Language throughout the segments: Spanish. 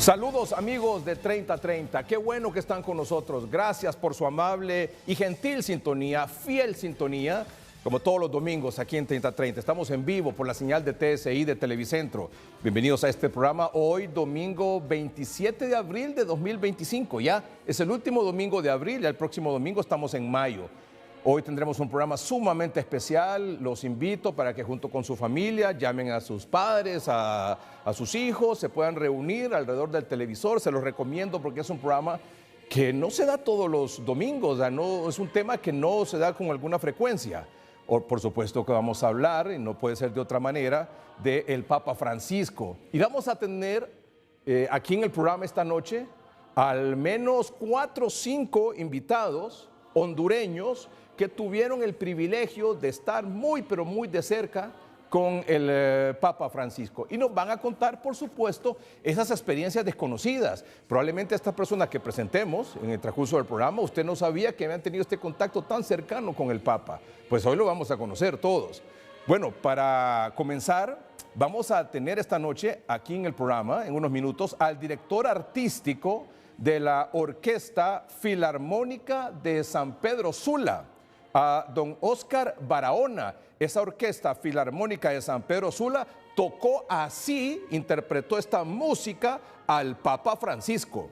Saludos amigos de 3030, qué bueno que están con nosotros, gracias por su amable y gentil sintonía, fiel sintonía, como todos los domingos aquí en 3030. Estamos en vivo por la señal de TSI de Televicentro. Bienvenidos a este programa hoy domingo 27 de abril de 2025, ya es el último domingo de abril, ya el próximo domingo estamos en mayo. Hoy tendremos un programa sumamente especial, los invito para que junto con su familia llamen a sus padres, a sus hijos, se puedan reunir alrededor del televisor, se los recomiendo porque es un programa que no se da todos los domingos, no, es un tema que no se da con alguna frecuencia. Por supuesto que vamos a hablar, y no puede ser de otra manera, del Papa Francisco. Y vamos a tener aquí en el programa esta noche al menos 4 o 5 invitados hondureños que tuvieron el privilegio de estar muy, pero muy de cerca con el Papa Francisco. Y nos van a contar, por supuesto, esas experiencias desconocidas. Probablemente estas personas que presentemos en el transcurso del programa, usted no sabía que habían tenido este contacto tan cercano con el Papa. Pues hoy lo vamos a conocer todos. Bueno, para comenzar, vamos a tener esta noche aquí en el programa, en unos minutos, al director artístico de la Orquesta Filarmónica de San Pedro Sula, a don Óscar Barahona. Esa Orquesta Filarmónica de San Pedro Sula tocó así, interpretó esta música al Papa Francisco.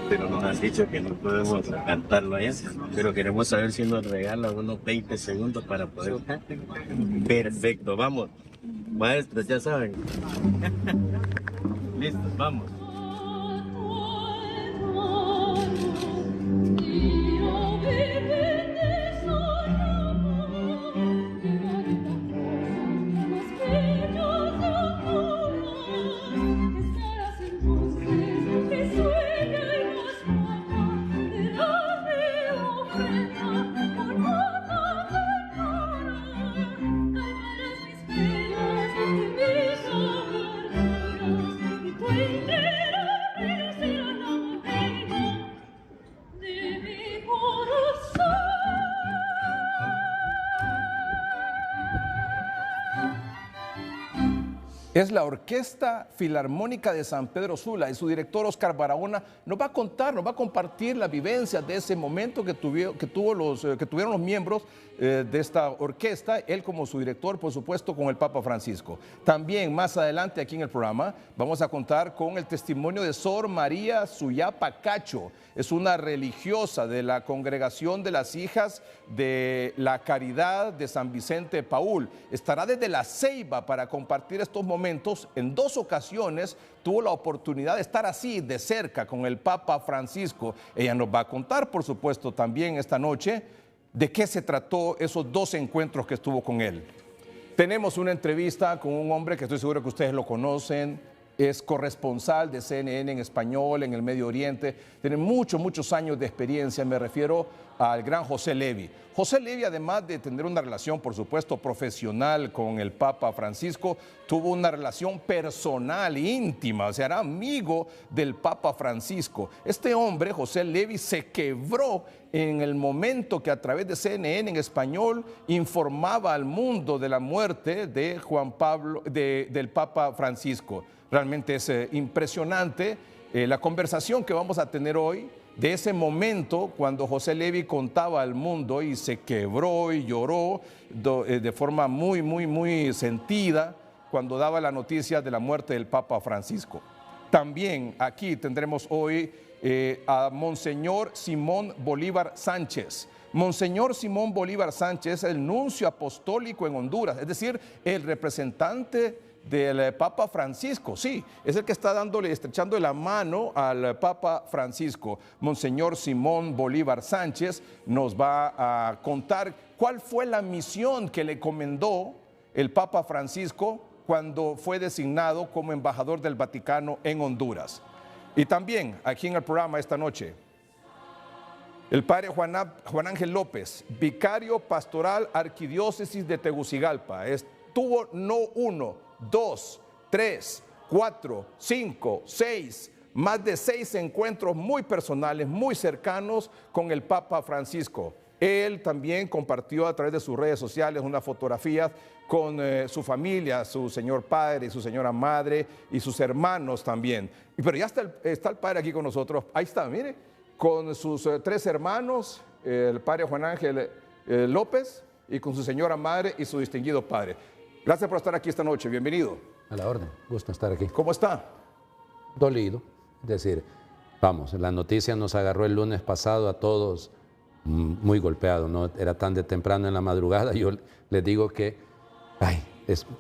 Pero nos han dicho que no podemos cantarlo allá, pero queremos saber si nos regalan unos 20 segundos para poder. Perfecto, vamos. Maestros, ya saben. Listos, vamos. Es la Orquesta Filarmónica de San Pedro Sula y su director Óscar Barahona nos va a contar, nos va a compartir las vivencias de ese momento que tuvieron los miembros de esta orquesta, él como su director, por supuesto, con el Papa Francisco. También más adelante aquí en el programa vamos a contar con el testimonio de Sor María Suyapa Cacho. Es una religiosa de la Congregación de las Hijas de la Caridad de San Vicente Paúl. Estará desde La Ceiba para compartir estos momentos. En 2 ocasiones tuvo la oportunidad de estar así de cerca con el Papa Francisco. Ella nos va a contar, por supuesto, también esta noche de qué se trató esos 2 encuentros que estuvo con él. Tenemos una entrevista con un hombre que estoy seguro que ustedes lo conocen. Es corresponsal de CNN en español, en el Medio Oriente. Tiene muchos años de experiencia. Me refiero al gran José Levi. José Levi, además de tener una relación, por supuesto, profesional con el Papa Francisco, tuvo una relación personal, íntima, o sea, era amigo del Papa Francisco. Este hombre, José Levi, se quebró en el momento que a través de CNN en español informaba al mundo de la muerte de del Papa Francisco. Realmente es impresionante la conversación que vamos a tener hoy de ese momento cuando José Levi contaba al mundo y se quebró y lloró de forma muy sentida cuando daba la noticia de la muerte del Papa Francisco. También aquí tendremos hoy a Monseñor Simón Bolívar Sánchez. Monseñor Simón Bolívar Sánchez es el nuncio apostólico en Honduras, es decir, el representante del Papa Francisco, sí, es el que está estrechando la mano al Papa Francisco. Monseñor Simón Bolívar Sánchez nos va a contar cuál fue la misión que le encomendó el Papa Francisco cuando fue designado como embajador del Vaticano en Honduras. Y también aquí en el programa esta noche, el padre Juan Ángel López, vicario pastoral arquidiócesis de Tegucigalpa, tuvo no 1, 2, 3, 4, 5, 6, más de 6 encuentros muy personales, muy cercanos con el Papa Francisco. Él también compartió a través de sus redes sociales unas fotografías con su familia, su señor padre, su señora madre y sus hermanos también. Pero ya está el padre aquí con nosotros. Ahí está, mire, con sus tres hermanos, el padre Juan Ángel López, y con su señora madre y su distinguido padre. Gracias por estar aquí esta noche. Bienvenido. A la orden. Gusto estar aquí. ¿Cómo está? Dolido. Es decir, vamos, la noticia nos agarró el lunes pasado a todos muy golpeados, ¿no? Era tan de temprano en la madrugada. Yo les digo que,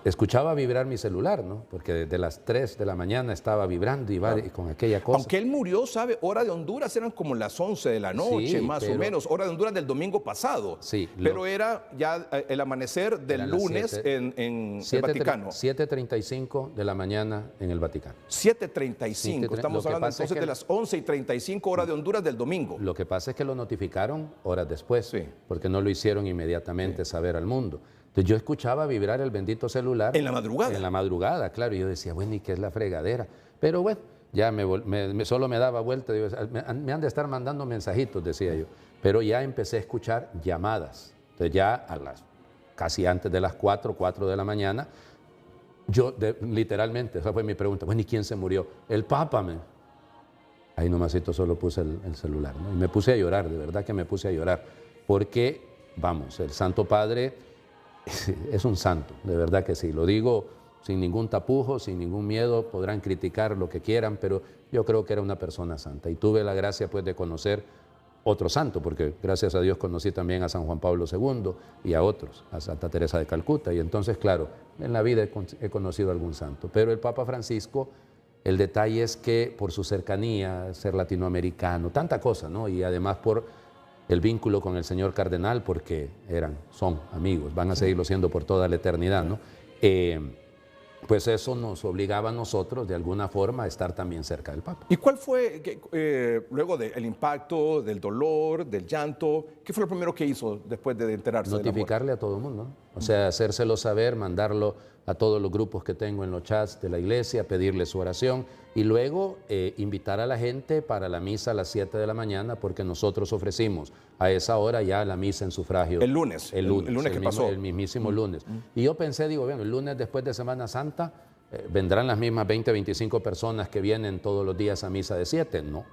escuchaba vibrar mi celular, ¿no? Porque desde las 3 de la mañana estaba vibrando y con aquella cosa. Aunque él murió, ¿sabe? Hora de Honduras eran como las 11 de la noche, más o menos. Hora de Honduras del domingo pasado. Sí. Pero era ya el amanecer del lunes en el Vaticano. 7:35 de la mañana en el Vaticano. 7:35. Estamos hablando entonces de las 11:35 hora de Honduras del domingo. Lo que pasa es que lo notificaron horas después, porque no lo hicieron inmediatamente saber al mundo. Entonces yo escuchaba vibrar el bendito celular. ¿En la madrugada? En la madrugada, claro. Y yo decía, bueno, ¿y qué es la fregadera? Pero bueno, ya solo me daba vuelta. Digo, me han de estar mandando mensajitos, decía yo. Pero ya empecé a escuchar llamadas. Entonces ya casi antes de las 4 de la mañana, literalmente, esa fue mi pregunta, bueno, ¿y quién se murió? El Papa, Ahí nomasito solo puse el celular, ¿no? Y me puse a llorar, de verdad que me puse a llorar. Porque, vamos, el Santo Padre es un santo, de verdad que sí. Lo digo sin ningún tapujo, sin ningún miedo. Podrán criticar lo que quieran, pero yo creo que era una persona santa. Y tuve la gracia, pues, de conocer otro santo, porque gracias a Dios conocí también a San Juan Pablo II y a otros, a Santa Teresa de Calcuta. Y entonces, claro, en la vida he conocido a algún santo. Pero el Papa Francisco, el detalle es que por su cercanía, ser latinoamericano, tanta cosa, ¿no? Y además por el vínculo con el señor cardenal, porque son amigos, van a seguirlo siendo por toda la eternidad, ¿no? Pues eso nos obligaba a nosotros, de alguna forma, a estar también cerca del Papa. ¿Y cuál fue, luego del impacto, del dolor, del llanto, qué fue lo primero que hizo después de enterarse? Notificarle a todo el mundo, ¿no? O sea, hacérselo saber, mandarlo a todos los grupos que tengo en los chats de la iglesia, pedirle su oración y luego invitar a la gente para la misa a las 7 de la mañana, porque nosotros ofrecimos a esa hora ya la misa en sufragio. El lunes que pasó. El mismísimo lunes. Y yo pensé, digo, bueno, el lunes después de Semana Santa vendrán las mismas 20, 25 personas que vienen todos los días a misa de 7. No,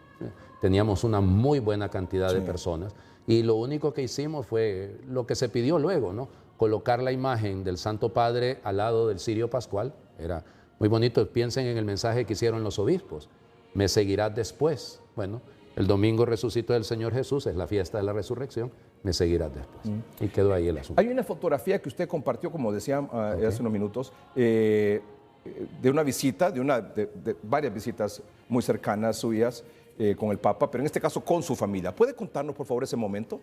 teníamos una muy buena cantidad de personas y lo único que hicimos fue lo que se pidió luego, ¿no? Colocar la imagen del Santo Padre al lado del cirio pascual. Era muy bonito. Piensen en el mensaje que hicieron los obispos. Me seguirás después. Bueno, el domingo resucitó el Señor Jesús, es la fiesta de la resurrección. Me seguirás después. Y quedó ahí el asunto. Hay una fotografía que usted compartió, como decía hace unos minutos, de una visita, de varias visitas muy cercanas suyas con el Papa, pero en este caso con su familia. ¿Puede contarnos, por favor, ese momento?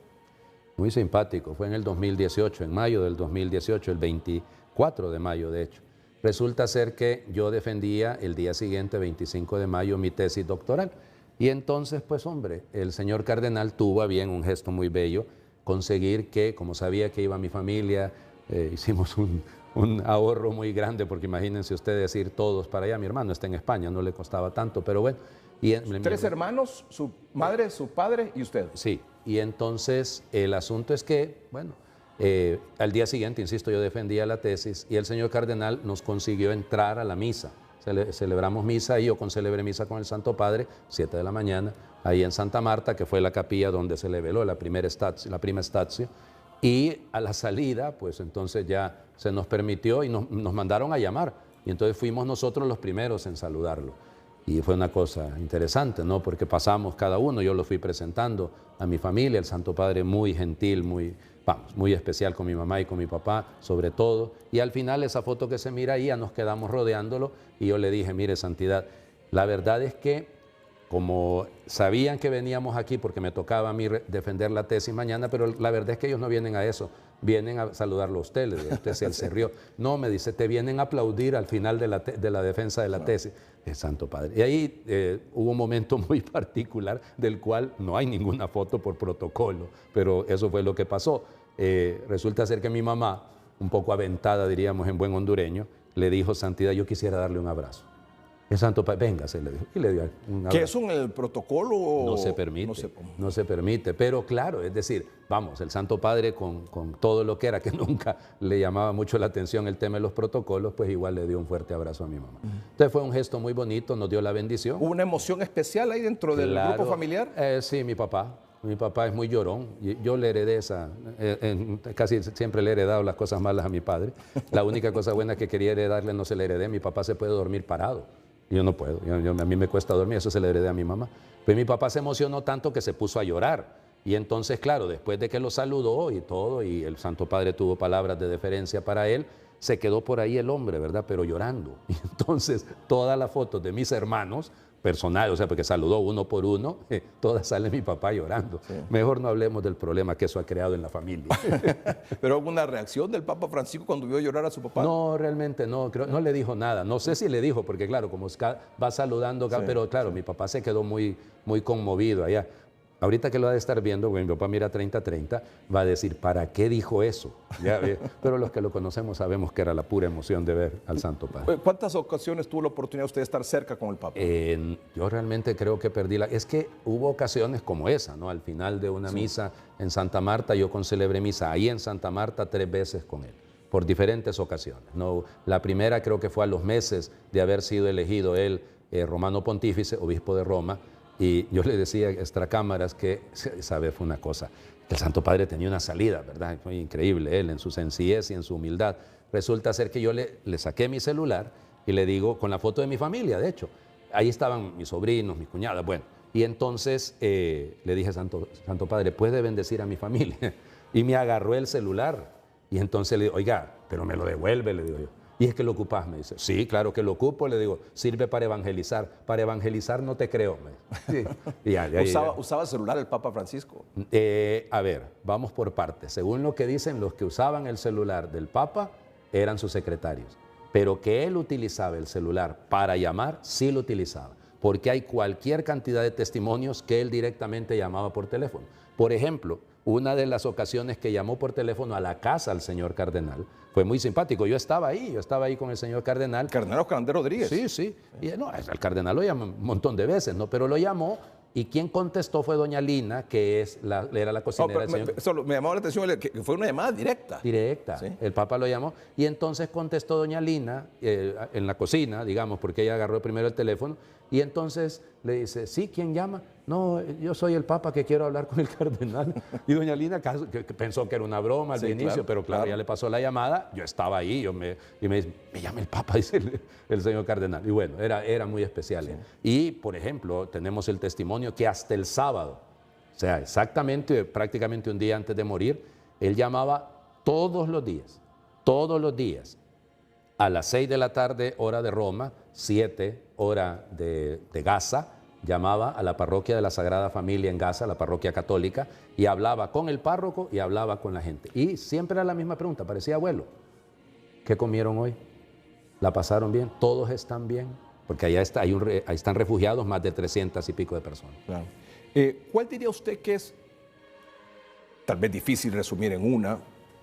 Muy simpático, fue en el 2018, en mayo del 2018, el 24 de mayo de hecho. Resulta ser que yo defendía el día siguiente, 25 de mayo, mi tesis doctoral. Y entonces, pues hombre, el señor cardenal tuvo a bien un gesto muy bello, conseguir que, como sabía que iba mi familia, hicimos un ahorro muy grande, porque imagínense ustedes ir todos para allá. Mi hermano está en España, no le costaba tanto, pero bueno. ¿Tres hermanos? ¿Su madre, su padre y usted? Sí, y entonces el asunto es que, bueno, al día siguiente, insisto, yo defendía la tesis y el señor cardenal nos consiguió entrar a la misa. Celebramos misa y yo celebré misa con el Santo Padre, 7 de la mañana, ahí en Santa Marta, que fue la capilla donde se le veló la prima statio. Y a la salida, pues entonces ya se nos permitió y nos mandaron a llamar. Y entonces fuimos nosotros los primeros en saludarlo. Y fue una cosa interesante, ¿no? Porque pasamos cada uno, yo lo fui presentando a mi familia, el Santo Padre muy gentil, muy especial con mi mamá y con mi papá, sobre todo. Y al final esa foto que se mira ahí, ya nos quedamos rodeándolo y yo le dije, mire, Santidad, la verdad es que como sabían que veníamos aquí porque me tocaba a mí defender la tesis mañana, pero la verdad es que ellos no vienen a eso, vienen a saludarlo a usted. Usted se rió. No, me dice, te vienen a aplaudir al final de la defensa de la tesis. El Santo Padre. Y ahí hubo un momento muy particular del cual no hay ninguna foto por protocolo, pero eso fue lo que pasó. Resulta ser que mi mamá, un poco aventada, diríamos en buen hondureño, le dijo, Santidad, yo quisiera darle un abrazo. El Santo Padre, venga, se le dijo, y le dio un abrazo. ¿Que eso en el protocolo? No se permite, no se permite, pero claro, es decir, vamos, el Santo Padre con todo lo que era, que nunca le llamaba mucho la atención el tema de los protocolos, pues igual le dio un fuerte abrazo a mi mamá. Entonces fue un gesto muy bonito, nos dio la bendición. ¿Hubo una emoción especial ahí dentro del grupo familiar? Sí, mi papá es muy llorón, y yo le heredé esa, casi siempre le he heredado las cosas malas a mi padre. La única cosa buena que quería heredarle no se le heredé, mi papá se puede dormir parado. Yo no puedo, a mí me cuesta dormir, eso se le heredé a mi mamá. Pues mi papá se emocionó tanto que se puso a llorar. Y entonces, claro, después de que lo saludó y todo, y el Santo Padre tuvo palabras de deferencia para él, se quedó por ahí el hombre, ¿verdad? Pero llorando. Y entonces, todas las fotos de mis hermanos, personales, o sea, porque saludó uno por uno, todas sale mi papá llorando. Sí. Mejor no hablemos del problema que eso ha creado en la familia. ¿Pero alguna reacción del Papa Francisco cuando vio llorar a su papá? No, realmente no, no le dijo nada. No sé si le dijo, porque claro, como va saludando, pero claro, mi papá se quedó muy conmovido allá. Ahorita que lo ha de estar viendo, mi papá mira 30-30, va a decir, ¿para qué dijo eso? ¿Ya? Pero los que lo conocemos sabemos que era la pura emoción de ver al Santo Padre. ¿Cuántas ocasiones tuvo la oportunidad usted de estar cerca con el Papa? Yo realmente creo que perdí Es que hubo ocasiones como esa, ¿no? Al final de una misa en Santa Marta, yo concelebré misa ahí en Santa Marta 3 veces con él, por diferentes ocasiones, ¿no? La primera creo que fue a los meses de haber sido elegido él romano pontífice, obispo de Roma. Y yo le decía extra cámaras que, ¿sabe? Fue una cosa, que el Santo Padre tenía una salida, ¿verdad? Fue increíble él en su sencillez y en su humildad. Resulta ser que yo le saqué mi celular y le digo, con la foto de mi familia, de hecho, ahí estaban mis sobrinos, mis cuñadas, bueno. Y entonces le dije, Santo Padre, ¿puede bendecir a mi familia? Y me agarró el celular. Y entonces le digo, oiga, pero me lo devuelve, le digo yo. Y es que lo ocupas, me dice. Sí, claro que lo ocupo, le digo, sirve para evangelizar. Para evangelizar no te creo, me dice. Sí. ¿Usaba celular el Papa Francisco? A ver, vamos por partes. Según lo que dicen, los que usaban el celular del Papa eran sus secretarios. Pero que él utilizaba el celular para llamar, sí lo utilizaba. Porque hay cualquier cantidad de testimonios que él directamente llamaba por teléfono. Por ejemplo, una de las ocasiones que llamó por teléfono a la casa al señor cardenal, fue muy simpático. Yo estaba ahí con el señor cardenal. ¿Cardenal Oscar Andrés Rodríguez? Sí, sí. Y, no, el cardenal lo llamó un montón de veces, ¿no? Pero lo llamó y quien contestó fue doña Lina, que era la cocinera del señor. Solo me llamó la atención que fue una llamada directa. Directa. ¿Sí? El Papa lo llamó y entonces contestó doña Lina en la cocina, digamos, porque ella agarró primero el teléfono y entonces le dice, ¿sí? ¿Quién llama? No, yo soy el Papa que quiero hablar con el cardenal. Y doña Lina que pensó que era una broma al inicio, claro, pero claro, ya le pasó la llamada, yo estaba ahí, y me dice, me llama el Papa, dice el señor cardenal. Y bueno, era muy especial. Sí. Y, por ejemplo, tenemos el testimonio que hasta el sábado, o sea, exactamente, prácticamente un día antes de morir, él llamaba todos los días, a las 6 de la tarde, hora de Roma, 7, hora de Gaza, llamaba a la parroquia de la Sagrada Familia en Gaza, la parroquia católica, y hablaba con el párroco y hablaba con la gente. Y siempre era la misma pregunta, parecía abuelo. ¿Qué comieron hoy? ¿La pasaron bien? ¿Todos están bien? Porque allá ahí están refugiados más de 300 y pico de personas. Claro. ¿Cuál diría usted que es, tal vez difícil resumir en una,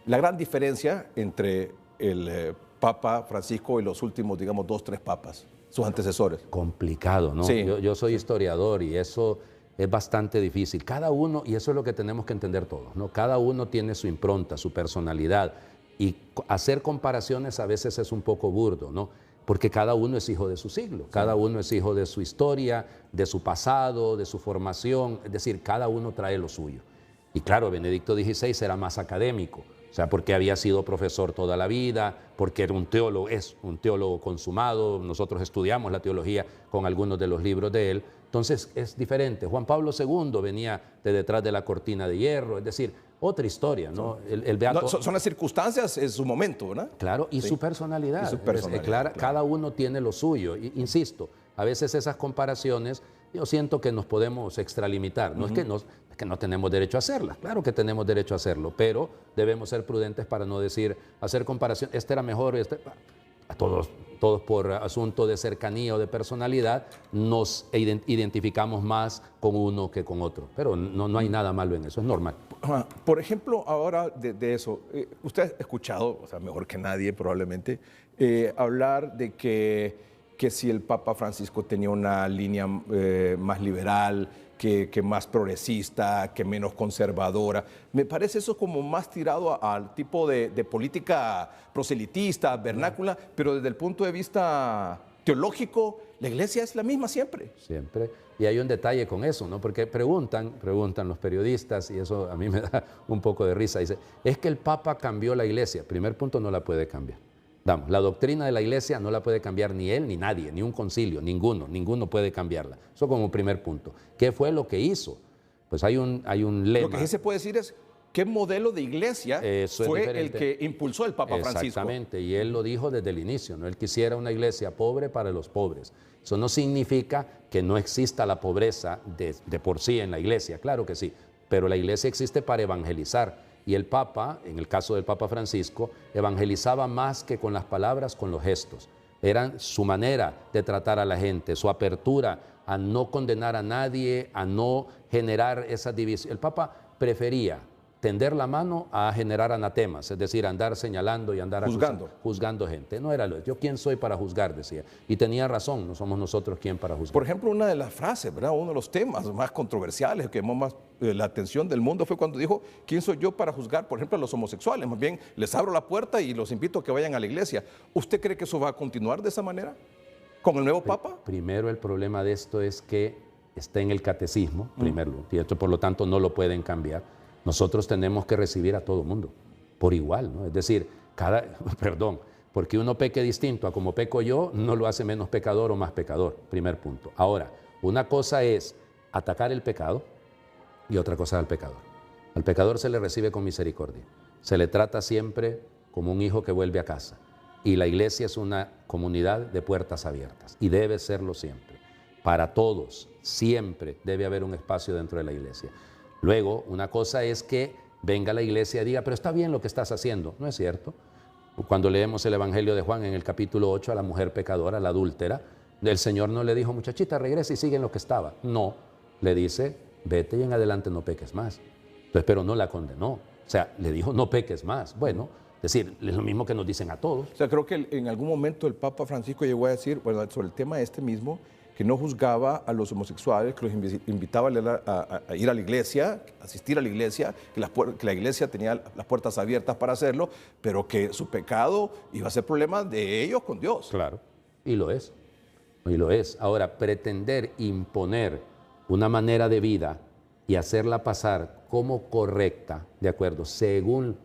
la gran diferencia entre el Papa Francisco y los últimos, digamos, 2, 3 papas, sus antecesores? Complicado, ¿no? Sí. Yo soy historiador y eso es bastante difícil. Cada uno, y eso es lo que tenemos que entender todos, ¿no? Cada uno tiene su impronta, su personalidad, y hacer comparaciones a veces es un poco burdo, ¿no? Porque cada uno es hijo de su siglo, cada uno es hijo de su historia, de su pasado, de su formación, es decir, cada uno trae lo suyo. Y claro, Benedicto XVI era más académico, o sea, porque había sido profesor toda la vida, porque era un teólogo, es un teólogo consumado, nosotros estudiamos la teología con algunos de los libros de él, entonces es diferente. Juan Pablo II venía de detrás de la cortina de hierro, es decir, otra historia, ¿no? El Beato... No, son las circunstancias en su momento, ¿verdad? Claro, y sí. Su personalidad. Y su personalidad, claro. Cada uno tiene lo suyo. Insisto, a veces esas comparaciones, yo siento que nos podemos extralimitar. No es que no tenemos derecho a hacerlas, claro que tenemos derecho a hacerlo, pero debemos ser prudentes para no decir, hacer comparación, este era mejor, a todos por asunto de cercanía o de personalidad, nos identificamos más con uno que con otro. Pero no hay nada malo en eso, es normal. Por ejemplo, ahora de eso, usted ha escuchado, o sea, mejor que nadie probablemente, hablar de que que si el Papa Francisco tenía una línea más liberal, que más progresista, que menos conservadora. Me parece eso como más tirado al tipo de política proselitista, vernácula, pero desde el punto de vista teológico, la iglesia es la misma siempre. Siempre. Y hay un detalle con eso, ¿no? Porque preguntan los periodistas, y eso a mí me da un poco de risa. Dice, es que el Papa cambió la iglesia. Primer punto, no la puede cambiar. Vamos, la doctrina de la iglesia no la puede cambiar ni él ni nadie, ni un concilio, ninguno puede cambiarla. Eso como primer punto. ¿Qué fue lo que hizo? Pues hay un lema. Lo que sí se puede decir es, ¿qué modelo de iglesia fue el que impulsó el Papa Francisco? Exactamente, y él lo dijo desde el inicio, ¿no? Él quisiera una iglesia pobre para los pobres. Eso no significa que no exista la pobreza de por sí en la iglesia, claro que sí, pero la iglesia existe para evangelizar. Y el Papa, en el caso del Papa Francisco, evangelizaba más que con las palabras, con los gestos. Era su manera de tratar a la gente, su apertura a no condenar a nadie, a no generar esa división. El Papa prefería tender la mano a generar anatemas, es decir, andar señalando y andar juzgando gente. No era yo quién soy para juzgar, decía. Y tenía razón, no somos nosotros quién para juzgar. Por ejemplo, una de las frases, ¿verdad? Uno de los temas más controversiales que llamó más la atención del mundo fue cuando dijo, ¿quién soy yo para juzgar, por ejemplo, a los homosexuales? Más bien, les abro la puerta y los invito a que vayan a la iglesia. ¿Usted cree que eso va a continuar de esa manera? ¿Con el nuevo Papa? Primero, el problema de esto es que está en el catecismo, primero, y esto por lo tanto no lo pueden cambiar. Nosotros tenemos que recibir a todo mundo por igual, ¿no? Es decir, porque uno peque distinto a como peco yo, no lo hace menos pecador o más pecador, primer punto. Ahora, una cosa es atacar el pecado y otra cosa es al pecador. Al pecador se le recibe con misericordia, se le trata siempre como un hijo que vuelve a casa. Y la iglesia es una comunidad de puertas abiertas y debe serlo siempre. Para todos, siempre debe haber un espacio dentro de la iglesia. Luego, una cosa es que venga la iglesia y diga, pero está bien lo que estás haciendo. No es cierto. Cuando leemos el Evangelio de Juan en el capítulo 8, a la mujer pecadora, a la adúltera, el Señor no le dijo, muchachita, regresa y sigue en lo que estaba. No, le dice, vete y en adelante no peques más. Entonces, pero no la condenó. O sea, le dijo, no peques más. Bueno, es decir, es lo mismo que nos dicen a todos. O sea, creo que en algún momento el Papa Francisco llegó a decir, bueno, sobre el tema este mismo, que no juzgaba a los homosexuales, que los invitaba a ir a la iglesia, asistir a la iglesia, que la iglesia tenía las puertas abiertas para hacerlo, pero que su pecado iba a ser problema de ellos con Dios. Claro, y lo es. Y lo es. Ahora, pretender imponer una manera de vida y hacerla pasar como correcta, de acuerdo, según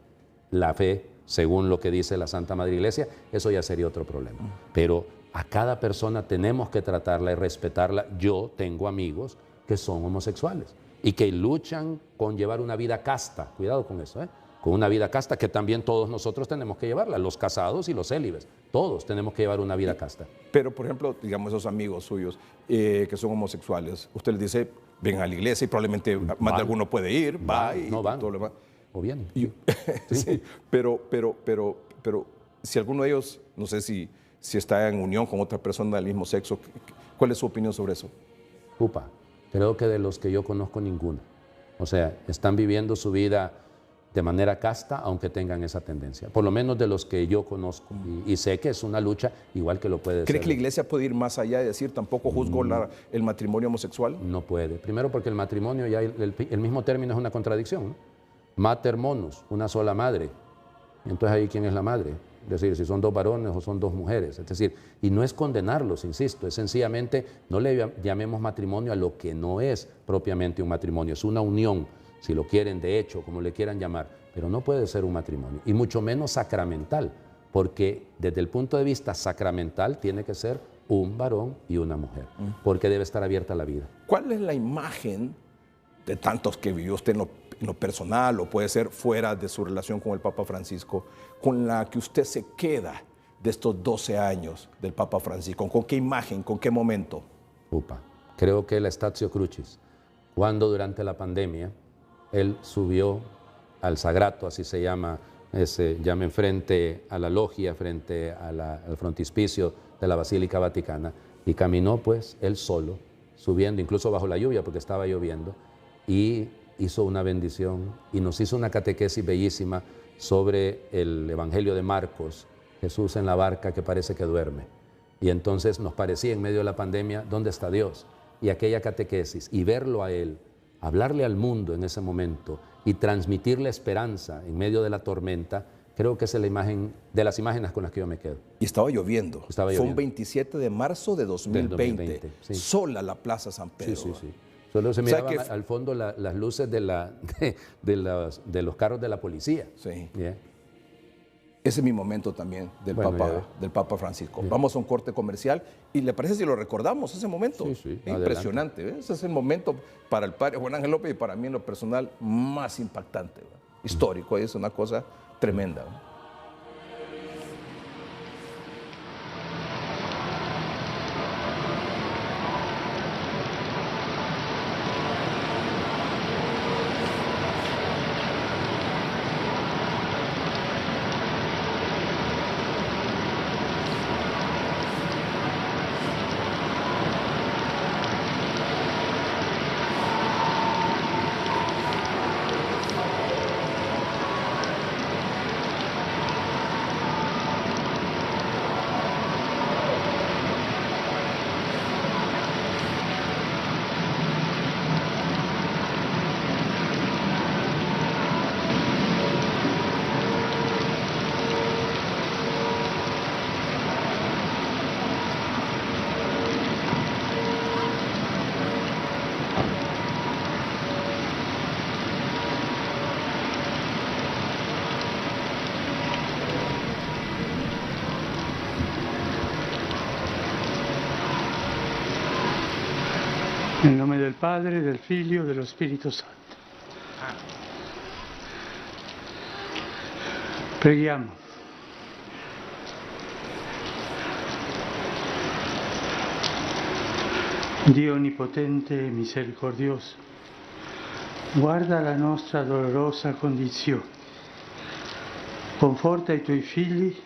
la fe, según lo que dice la Santa Madre Iglesia, eso ya sería otro problema. Pero a cada persona tenemos que tratarla y respetarla. Yo tengo amigos que son homosexuales y que luchan con llevar una vida casta. Cuidado con eso, con una vida casta que también todos nosotros tenemos que llevarla, los casados y los célibes. Todos tenemos que llevar una vida casta. Pero, por ejemplo, digamos, esos amigos suyos que son homosexuales, usted les dice, ven a la iglesia y probablemente más de alguno puede ir, va y no van. todo lo demás. O vienen. Sí, pero si alguno de ellos, no sé si está en unión con otra persona del mismo sexo, ¿cuál es su opinión sobre eso? Creo que de los que yo conozco ninguno. O sea, están viviendo su vida de manera casta, aunque tengan esa tendencia. Por lo menos de los que yo conozco. Y sé que es una lucha igual que lo puede ser. ¿Cree que la iglesia puede ir más allá y decir, tampoco juzgo el matrimonio homosexual? No puede. Primero porque el matrimonio, ya el mismo término es una contradicción, ¿no? Mater monus, una sola madre. Entonces ahí, ¿quién es la madre? Es decir, si son dos varones o son dos mujeres. Es decir, y no es condenarlos, insisto, es sencillamente, no le llamemos matrimonio a lo que no es propiamente un matrimonio, es una unión, si lo quieren de hecho, como le quieran llamar, pero no puede ser un matrimonio, y mucho menos sacramental, porque desde el punto de vista sacramental tiene que ser un varón y una mujer, porque debe estar abierta la vida. ¿Cuál es la imagen de tantos que vivió usted en lo personal o puede ser fuera de su relación con el Papa Francisco, con la que usted se queda de estos 12 años del Papa Francisco? ¿Con qué imagen, con qué momento? Creo que la Statio Crucis, cuando durante la pandemia él subió al Sagrato, así se llama, llamen frente a la logia, frente al frontispicio de la Basílica Vaticana, y caminó pues él solo, subiendo, incluso bajo la lluvia porque estaba lloviendo, y hizo una bendición y nos hizo una catequesis bellísima sobre el Evangelio de Marcos, Jesús en la barca que parece que duerme. Y entonces nos parecía en medio de la pandemia, ¿dónde está Dios? Y aquella catequesis, y verlo a Él, hablarle al mundo en ese momento y transmitirle esperanza en medio de la tormenta, creo que esa es la imagen, de las imágenes con las que yo me quedo. Y estaba lloviendo. Estaba Fue lloviendo. un 27 de marzo de 2020. sí. Sola la Plaza San Pedro. Sí, sí, sí. Solo se O sea miraban que- al fondo las luces de los carros de la policía. Sí. Yeah. Ese es mi momento también Bueno, del Papa Francisco. Vamos a un corte comercial y ¿le parece si lo recordamos ese momento? Sí, sí, Impresionante. ¿Ves? Ese es el momento para el padre Juan Ángel López y para mí en lo personal más impactante, ¿verdad? Histórico, es una cosa tremenda, ¿verdad? Nel nome del Padre, del Figlio e dello Spirito Santo. Preghiamo. Dio onnipotente e misericordioso, guarda la nostra dolorosa condizione, conforta i tuoi figli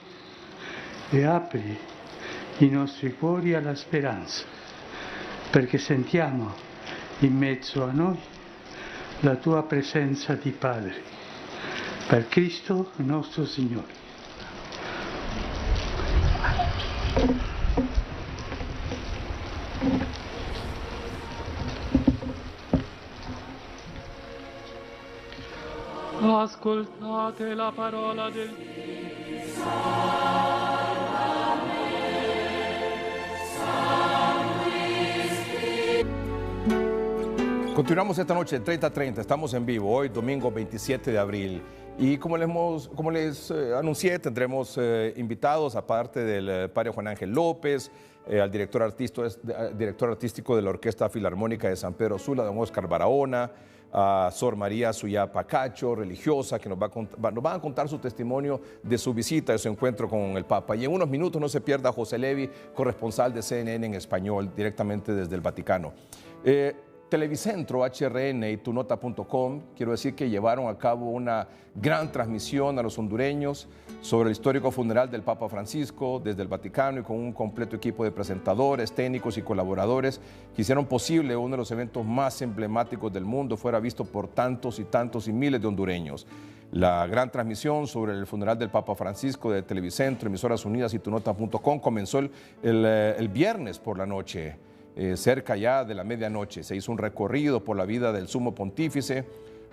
e apri i nostri cuori alla speranza, perché sentiamo in mezzo a noi la tua presenza di Padre, per Cristo nostro Signore. Ascoltate la parola del Continuamos esta noche, 30:30, estamos en vivo, hoy domingo 27 de abril. Y como les anuncié, tendremos invitados, aparte del padre Juan Ángel López, al director artístico de la Orquesta Filarmónica de San Pedro Sula, don Oscar Barahona, a Sor María Suyapa Cacho, religiosa, que nos van a contar su testimonio de su visita, de su encuentro con el Papa. Y en unos minutos no se pierda José Levi, corresponsal de CNN en español, directamente desde el Vaticano. Televicentro, HRN y tunota.com, quiero decir que llevaron a cabo una gran transmisión a los hondureños sobre el histórico funeral del Papa Francisco desde el Vaticano y con un completo equipo de presentadores, técnicos y colaboradores que hicieron posible uno de los eventos más emblemáticos del mundo fuera visto por tantos y miles de hondureños. La gran transmisión sobre el funeral del Papa Francisco de Televicentro, Emisoras Unidas y tunota.com comenzó el viernes por la noche. Cerca ya de la medianoche. Se hizo un recorrido por la vida del sumo pontífice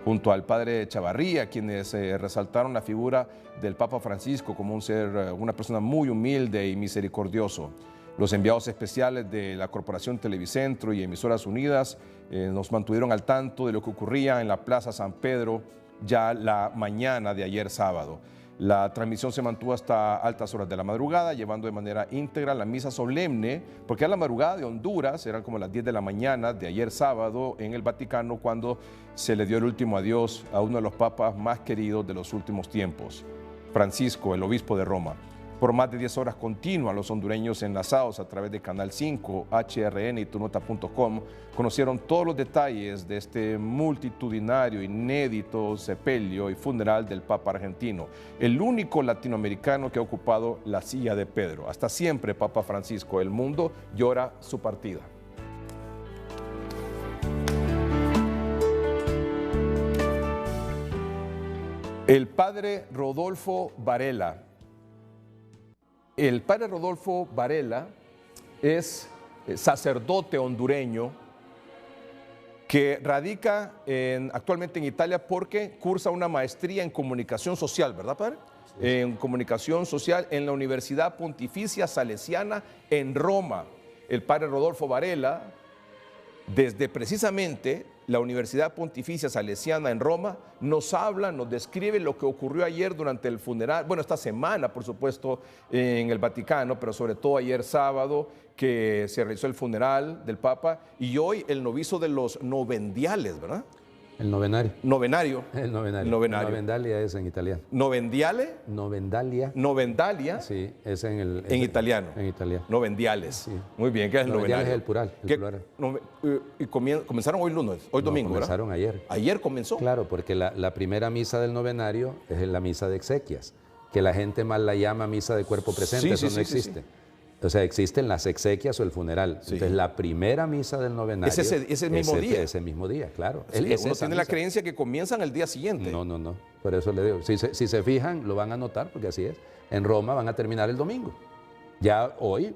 junto al padre Chavarría, quienes resaltaron la figura del Papa Francisco como una persona muy humilde y misericordioso. Los enviados especiales de la Corporación Televicentro y Emisoras Unidas nos mantuvieron al tanto de lo que ocurría en la Plaza San Pedro ya la mañana de ayer sábado. La transmisión se mantuvo hasta altas horas de la madrugada, llevando de manera íntegra la misa solemne, porque a la madrugada de Honduras, eran como las 10 de la mañana de ayer sábado en el Vaticano, cuando se le dio el último adiós a uno de los papas más queridos de los últimos tiempos, Francisco, el obispo de Roma. Por más de 10 horas continuas, los hondureños enlazados a través de Canal 5, HRN y tunota.com conocieron todos los detalles de este multitudinario, inédito sepelio y funeral del Papa argentino, el único latinoamericano que ha ocupado la silla de Pedro. Hasta siempre, Papa Francisco. El mundo llora su partida. El padre Rodolfo Varela. El padre Rodolfo Varela es sacerdote hondureño que radica actualmente en Italia porque cursa una maestría en comunicación social, ¿verdad, padre? Sí. En comunicación social en la Universidad Pontificia Salesiana en Roma. El padre Rodolfo Varela, desde precisamente la Universidad Pontificia Salesiana en Roma, nos habla, nos describe lo que ocurrió ayer durante el funeral, bueno, esta semana, por supuesto, en el Vaticano, pero sobre todo ayer sábado, que se realizó el funeral del Papa, y hoy el novicio de los novendiales, ¿verdad? El novenario. Novenario. El novenario. Novenario. Novendalia es en italiano. ¿Novendiale? Novendalia. Novendalia. Sí, es en italiano. En italiano. Novendiales. Sí. Muy bien, ¿qué es el novenario? novenario? Es el plural. Y comenzaron hoy lunes, hoy domingo, comenzaron ¿verdad? ayer. ¿Ayer comenzó? Claro, porque la primera misa del novenario es la misa de exequias, que la gente mal la llama misa de cuerpo presente, Sí, eso sí, no sí, existe. sí. O sea, existen las exequias o el funeral. Sí. Entonces, la primera misa del novenario... Ese mismo día. Ese mismo día, claro. Sí, uno tiene la creencia que comienzan el día siguiente. No. Por eso le digo, si se fijan, lo van a notar, porque así es. En Roma van a terminar el domingo. Ya hoy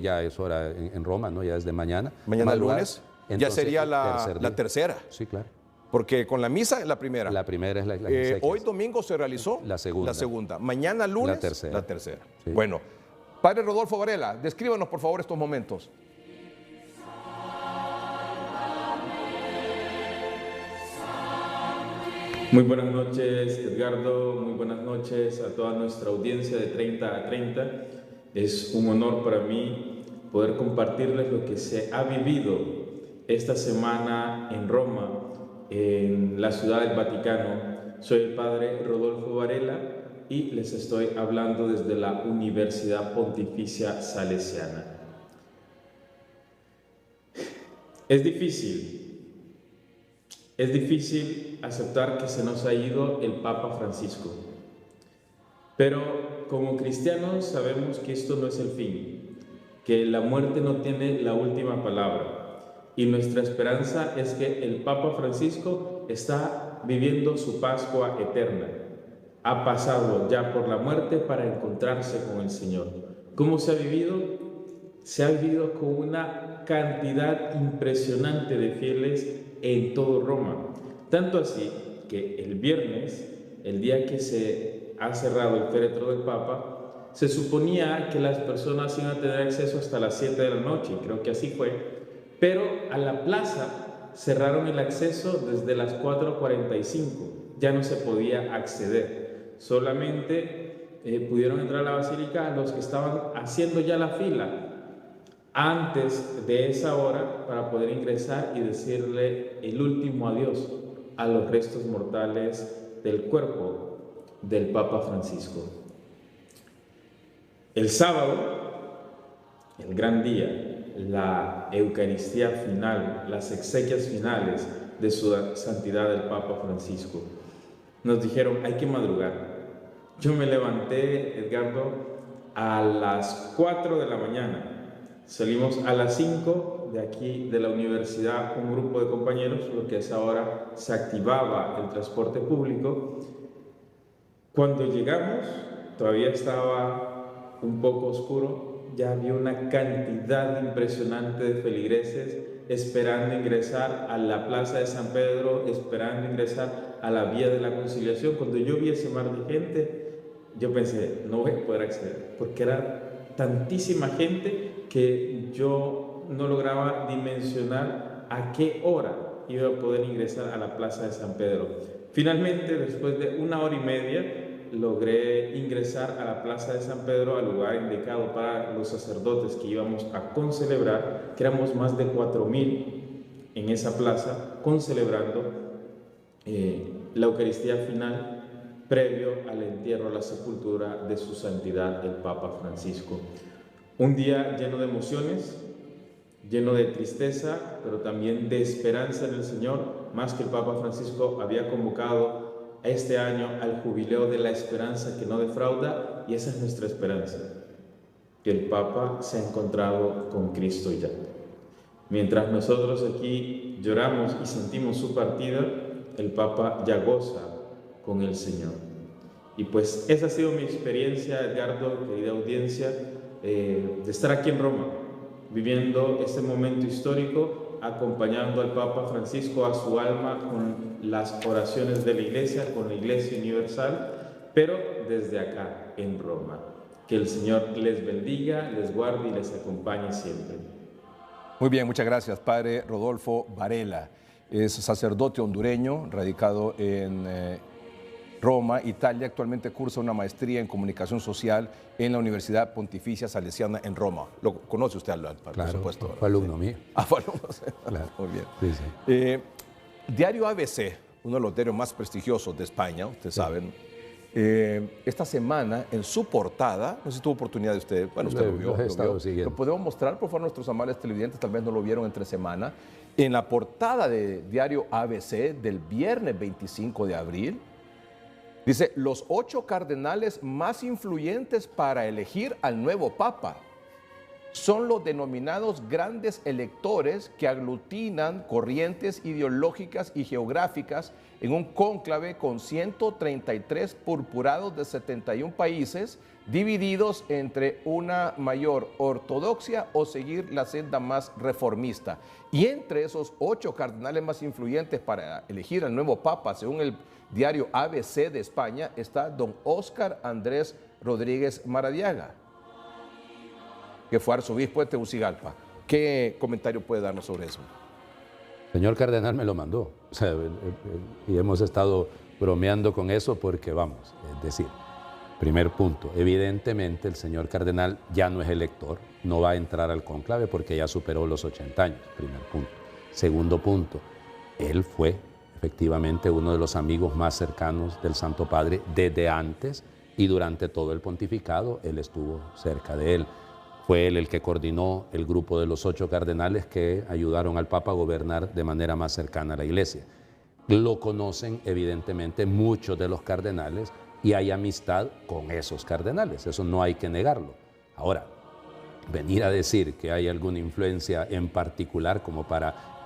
ya es hora en Roma, ¿no? Ya es de mañana. Mañana lunes, entonces, ya sería la tercera. Sí, claro. Porque con la misa es la primera. La primera es la exequias. Hoy domingo se realizó la segunda. Mañana lunes, la tercera. Sí. Bueno, padre Rodolfo Varela, descríbanos por favor estos momentos. Muy buenas noches, Edgardo. Muy buenas noches a toda nuestra audiencia de 30 a 30. Es un honor para mí poder compartirles lo que se ha vivido esta semana en Roma, en la ciudad del Vaticano. Soy el padre Rodolfo Varela y les estoy hablando desde la Universidad Pontificia Salesiana. Es difícil aceptar que se nos ha ido el Papa Francisco, pero como cristianos sabemos que esto no es el fin, que la muerte no tiene la última palabra, y nuestra esperanza es que el Papa Francisco está viviendo su Pascua eterna. Ha pasado ya por la muerte para encontrarse con el Señor. ¿Cómo se ha vivido? Se ha vivido con una cantidad impresionante de fieles en todo Roma. Tanto así que el viernes, el día que se ha cerrado el féretro del Papa, se suponía que las personas iban a tener acceso hasta las 7 de la noche, y creo que así fue, pero a la plaza cerraron el acceso desde las 4:45, ya no se podía acceder, solamente pudieron entrar a la basílica los que estaban haciendo ya la fila antes de esa hora para poder ingresar y decirle el último adiós a los restos mortales del cuerpo del Papa Francisco. El sábado, el gran día, la Eucaristía final, las exequias finales de su santidad el Papa Francisco, nos dijeron hay que madrugar. Yo me levanté, Edgardo, a las 4 de la mañana. Salimos a las 5 de aquí de la universidad, un grupo de compañeros, lo que es ahora se activaba el transporte público. Cuando llegamos, todavía estaba un poco oscuro, ya había una cantidad impresionante de feligreses esperando ingresar a la Plaza de San Pedro, esperando ingresar a la Vía de la Conciliación. Cuando yo vi ese mar de gente, yo pensé, no voy a poder acceder, porque era tantísima gente que yo no lograba dimensionar a qué hora iba a poder ingresar a la Plaza de San Pedro. Finalmente, después de 1 hora y media, logré ingresar a la Plaza de San Pedro, al lugar indicado para los sacerdotes que íbamos a concelebrar, que éramos más de 4,000 en esa plaza, concelebrando la Eucaristía final previo al entierro, a la sepultura de su santidad el Papa Francisco. Un día lleno de emociones, lleno de tristeza, pero también de esperanza en el Señor, más que el Papa Francisco había convocado este año al jubileo de la esperanza que no defrauda, y esa es nuestra esperanza, que el Papa se ha encontrado con Cristo ya. Mientras nosotros aquí lloramos y sentimos su partida, el Papa ya goza con el Señor. Y pues esa ha sido mi experiencia, Edgardo, querida audiencia, de estar aquí en Roma, viviendo este momento histórico, acompañando al Papa Francisco a su alma con las oraciones de la Iglesia, con la Iglesia Universal, pero desde acá, en Roma. Que el Señor les bendiga, les guarde y les acompañe siempre. Muy bien, muchas gracias, Padre Rodolfo Varela. Es sacerdote hondureño, radicado en Roma, Italia. Actualmente cursa una maestría en comunicación social en la Universidad Pontificia Salesiana en Roma. ¿Lo conoce usted, por Claro, supuesto? fue alumno mío. Fue alumno. Claro. Muy bien. Sí, sí. Diario ABC, uno de los diarios más prestigiosos de España, ustedes saben. Esta semana, en su portada, no sé si tuvo oportunidad de usted, bueno, usted lo vio. Lo podemos mostrar, por favor, nuestros amables televidentes, tal vez no lo vieron entre semana. En la portada de Diario ABC del viernes 25 de abril, dice, los 8 cardenales más influyentes para elegir al nuevo Papa son los denominados grandes electores que aglutinan corrientes ideológicas y geográficas en un cónclave con 133 purpurados de 71 países, divididos entre una mayor ortodoxia o seguir la senda más reformista. Y entre esos 8 cardenales más influyentes para elegir al nuevo Papa, según el diario ABC de España, está don Óscar Andrés Rodríguez Maradiaga, que fue arzobispo de Tegucigalpa. ¿Qué comentario puede darnos sobre eso? Señor cardenal me lo mandó. O sea, y hemos estado bromeando con eso porque, vamos, es decir, primer punto, evidentemente el señor cardenal ya no es elector, no va a entrar al cónclave porque ya superó los 80 años, primer punto. Segundo punto, él fue efectivamente uno de los amigos más cercanos del Santo Padre desde antes y durante todo el pontificado, él estuvo cerca de él. Fue él el que coordinó el grupo de los 8 cardenales que ayudaron al Papa a gobernar de manera más cercana a la Iglesia. Lo conocen evidentemente muchos de los cardenales y hay amistad con esos cardenales, eso no hay que negarlo. Ahora, venir a decir que hay alguna influencia en particular como para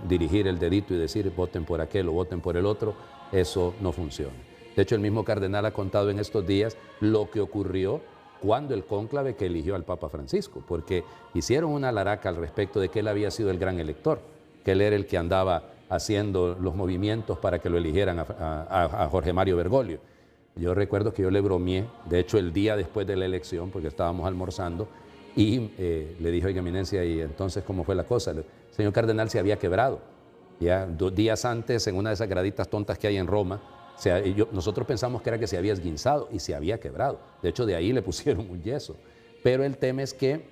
dirigir el dedito y decir voten por aquel o voten por el otro, eso no funciona. De hecho, el mismo cardenal ha contado en estos días lo que ocurrió cuando el cónclave que eligió al Papa Francisco, porque hicieron una laraca al respecto de que él había sido el gran elector, que él era el que andaba haciendo los movimientos para que lo eligieran a Jorge Mario Bergoglio. Yo recuerdo que yo le bromeé, de hecho el día después de la elección, porque estábamos almorzando, y le dije, oiga, eminencia, ¿y entonces cómo fue la cosa? El señor cardenal se había quebrado. Ya 2 días antes, en una de esas graditas tontas que hay en Roma, nosotros pensamos que era que se había esguinzado y se había quebrado. De hecho, de ahí le pusieron un yeso. Pero el tema es que,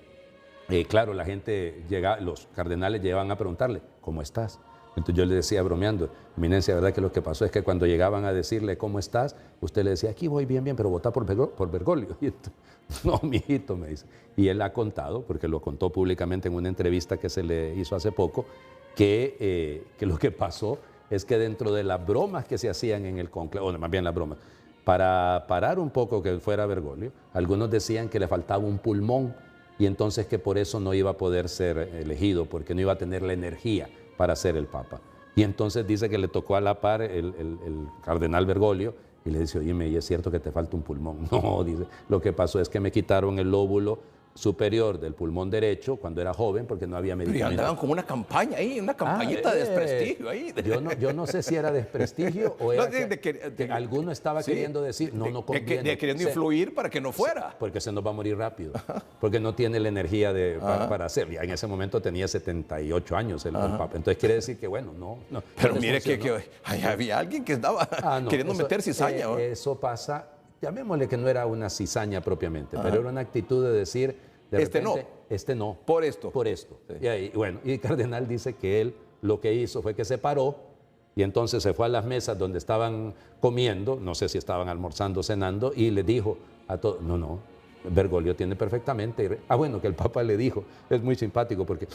claro, la gente los cardenales llegaban a preguntarle, ¿cómo estás? Entonces yo le decía bromeando, eminencia, ¿verdad que lo que pasó es que cuando llegaban a decirle ¿cómo estás? Usted le decía, aquí voy bien, bien, pero votá por Bergoglio. Y entonces, no, mijito, me dice. Y él ha contado, porque lo contó públicamente en una entrevista que se le hizo hace poco, que lo que pasó es que dentro de las bromas que se hacían en el conclave, o más bien las bromas, para parar un poco que fuera Bergoglio, algunos decían que le faltaba un pulmón y entonces que por eso no iba a poder ser elegido, porque no iba a tener la energía para ser el Papa. Y entonces dice que le tocó a la par el cardenal Bergoglio y le dice, oye, ¿y es cierto que te falta un pulmón? No, dice, lo que pasó es que me quitaron el lóbulo superior del pulmón derecho cuando era joven porque no había medicamentos. Pero andaban como una campaña ahí, una campañita de desprestigio ahí. Yo no sé si era desprestigio o era que alguno estaba queriendo decir, no conviene. Queriendo influir para que no fuera. Sí, porque se nos va a morir rápido, porque no tiene la energía para hacer. Ya en ese momento tenía 78 años el Papa. Entonces quiere decir que, bueno, no. Pero mire que había alguien que estaba queriendo meter cizaña. Eso pasa. Llamémosle que no era una cizaña propiamente, pero era una actitud de decir, este no. Por esto. Sí. Y el cardenal dice que él lo que hizo fue que se paró y entonces se fue a las mesas donde estaban comiendo, no sé si estaban almorzando, cenando, y le dijo a todos, no, Bergoglio tiene perfectamente. Bueno, que el Papa le dijo, es muy simpático porque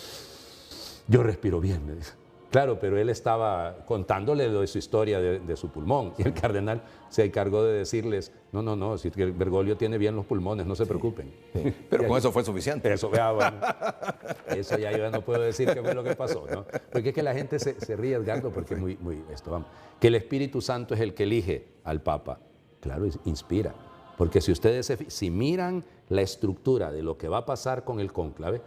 yo respiro bien, me dice. Claro, pero él estaba contándole de su historia de su pulmón y el cardenal se encargó de decirles, no, si Bergoglio tiene bien los pulmones, no se preocupen. Sí. Pero con eso fue suficiente. Eso ya yo no puedo decir qué fue lo que pasó, ¿no? Porque es que la gente se ríe, Edgardo, porque es muy que el Espíritu Santo es el que elige al Papa. Claro, inspira. Porque si ustedes si miran la estructura de lo que va a pasar con el cónclave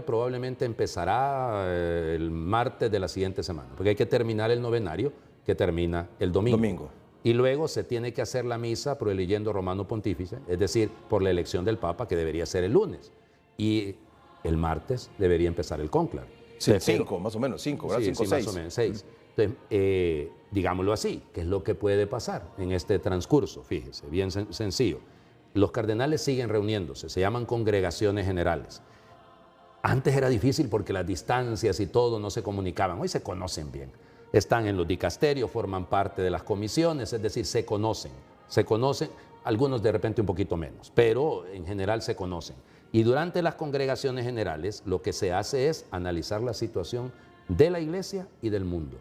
probablemente empezará el martes de la siguiente semana, porque hay que terminar el novenario que termina el domingo. Y luego se tiene que hacer la misa por el leyendo romano pontífice, es decir, por la elección del Papa, que debería ser el lunes. Y el martes debería empezar el cónclave. Sí, 5, más o menos, 5, ¿verdad? 5 o 6. Más o menos, 6. Entonces, digámoslo así, ¿qué es lo que puede pasar en este transcurso? Fíjese, bien sencillo. Los cardenales siguen reuniéndose, se llaman congregaciones generales. Antes era difícil porque las distancias y todo no se comunicaban, hoy se conocen bien. Están en los dicasterios, forman parte de las comisiones, es decir, se conocen, algunos de repente un poquito menos, pero en general se conocen. Y durante las congregaciones generales lo que se hace es analizar la situación de la iglesia y del mundo,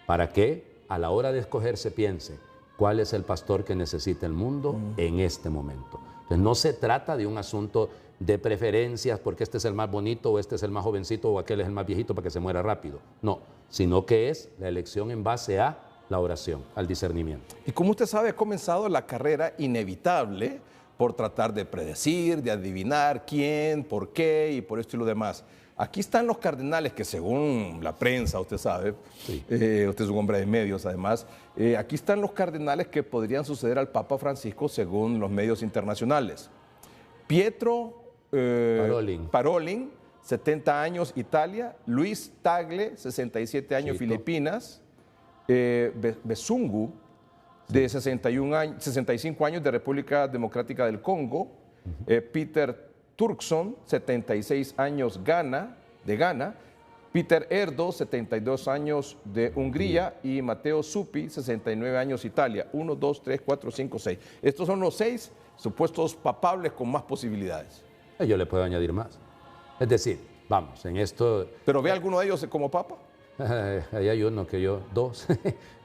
para que a la hora de escoger se piense cuál es el pastor que necesita el mundo en este momento. Entonces no se trata de un asunto de preferencias porque este es el más bonito o este es el más jovencito o aquel es el más viejito para que se muera rápido. No, sino que es la elección en base a la oración, al discernimiento. Y como usted sabe, ha comenzado la carrera inevitable por tratar de predecir, de adivinar quién, por qué y por esto y lo demás. Aquí están los cardenales que según la prensa, usted sabe, sí. Usted es un hombre de medios además, aquí están los cardenales que podrían suceder al Papa Francisco según los medios internacionales. Pietro Parolin, 70 años, Italia. Luis Tagle, 67 años, Filipinas. Besungu, de 65 años, de República Democrática del Congo. Peter Turkson, 76 años, de Ghana. Peter Erdo, 72 años, de Hungría. Y Matteo Zuppi, 69 años, Italia. 1, 2, 3, 4, 5, 6. Estos son los 6 supuestos papables con más posibilidades. Yo le puedo añadir más. Es decir, vamos, en esto... ¿Pero ve alguno de ellos como papa? Ahí hay uno que yo, 2,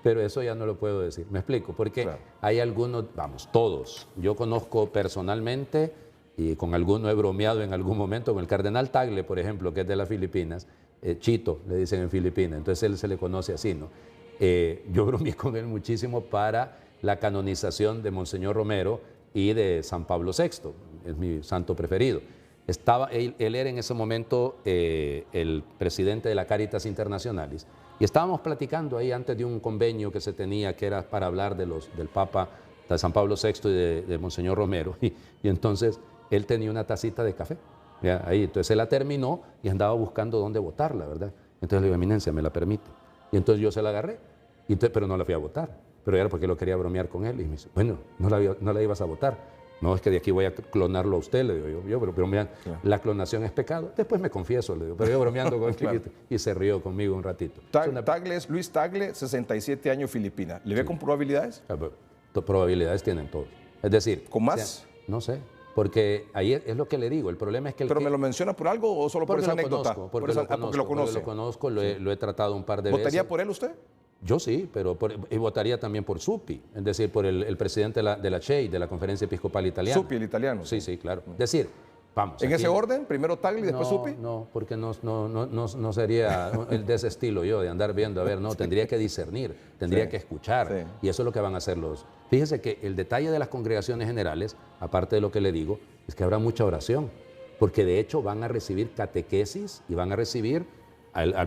pero eso ya no lo puedo decir. Me explico, porque claro, hay algunos, vamos, todos. Yo conozco personalmente y con alguno he bromeado en algún momento, con el cardenal Tagle, por ejemplo, que es de las Filipinas, Chito, le dicen en Filipinas, entonces él se le conoce así, ¿no? Yo bromeé con él muchísimo para la canonización de Monseñor Romero y de San Pablo VI, es mi santo preferido. Él era en ese momento el presidente de la Caritas Internationalis y estábamos platicando ahí antes de un convenio que se tenía que era para hablar del Papa, de San Pablo VI y de Monseñor Romero y entonces él tenía una tacita de café, ¿ya? Ahí, entonces él la terminó y andaba buscando dónde botarla, ¿verdad? Entonces le digo, eminencia, ¿me la permite? Y entonces yo se la agarré, pero no la fui a botar. Pero era porque lo quería bromear con él. Y me dice, bueno, no la ibas a votar. No, es que de aquí voy a clonarlo a usted, le digo yo, pero claro, la clonación es pecado. Después me confieso, le digo, pero yo bromeando con él claro, y se rió conmigo un ratito. Luis Tagle, 67 años, Filipina. ¿Le ve con probabilidades? Probabilidades tienen todos. Es decir... ¿Con más? No sé, porque ahí es lo que le digo. El problema es que... ¿Pero me lo menciona por algo o solo por esa anécdota? Porque lo conozco, lo he tratado un par de veces. ¿Votaría por él usted? Yo sí, pero y votaría también por Zuppi, es decir, por el presidente de la CHEI, de la Conferencia Episcopal Italiana. Zuppi, el italiano. Sí, sí, claro. Es decir, vamos. ¿En ese orden? ¿Primero Tagle y después Zuppi? No, porque no sería de ese estilo yo, de andar viendo, a ver, no, tendría que discernir, tendría que escuchar, y eso es lo que van a hacer los... Fíjese que el detalle de las congregaciones generales, aparte de lo que le digo, es que habrá mucha oración, porque de hecho van a recibir catequesis y van a recibir...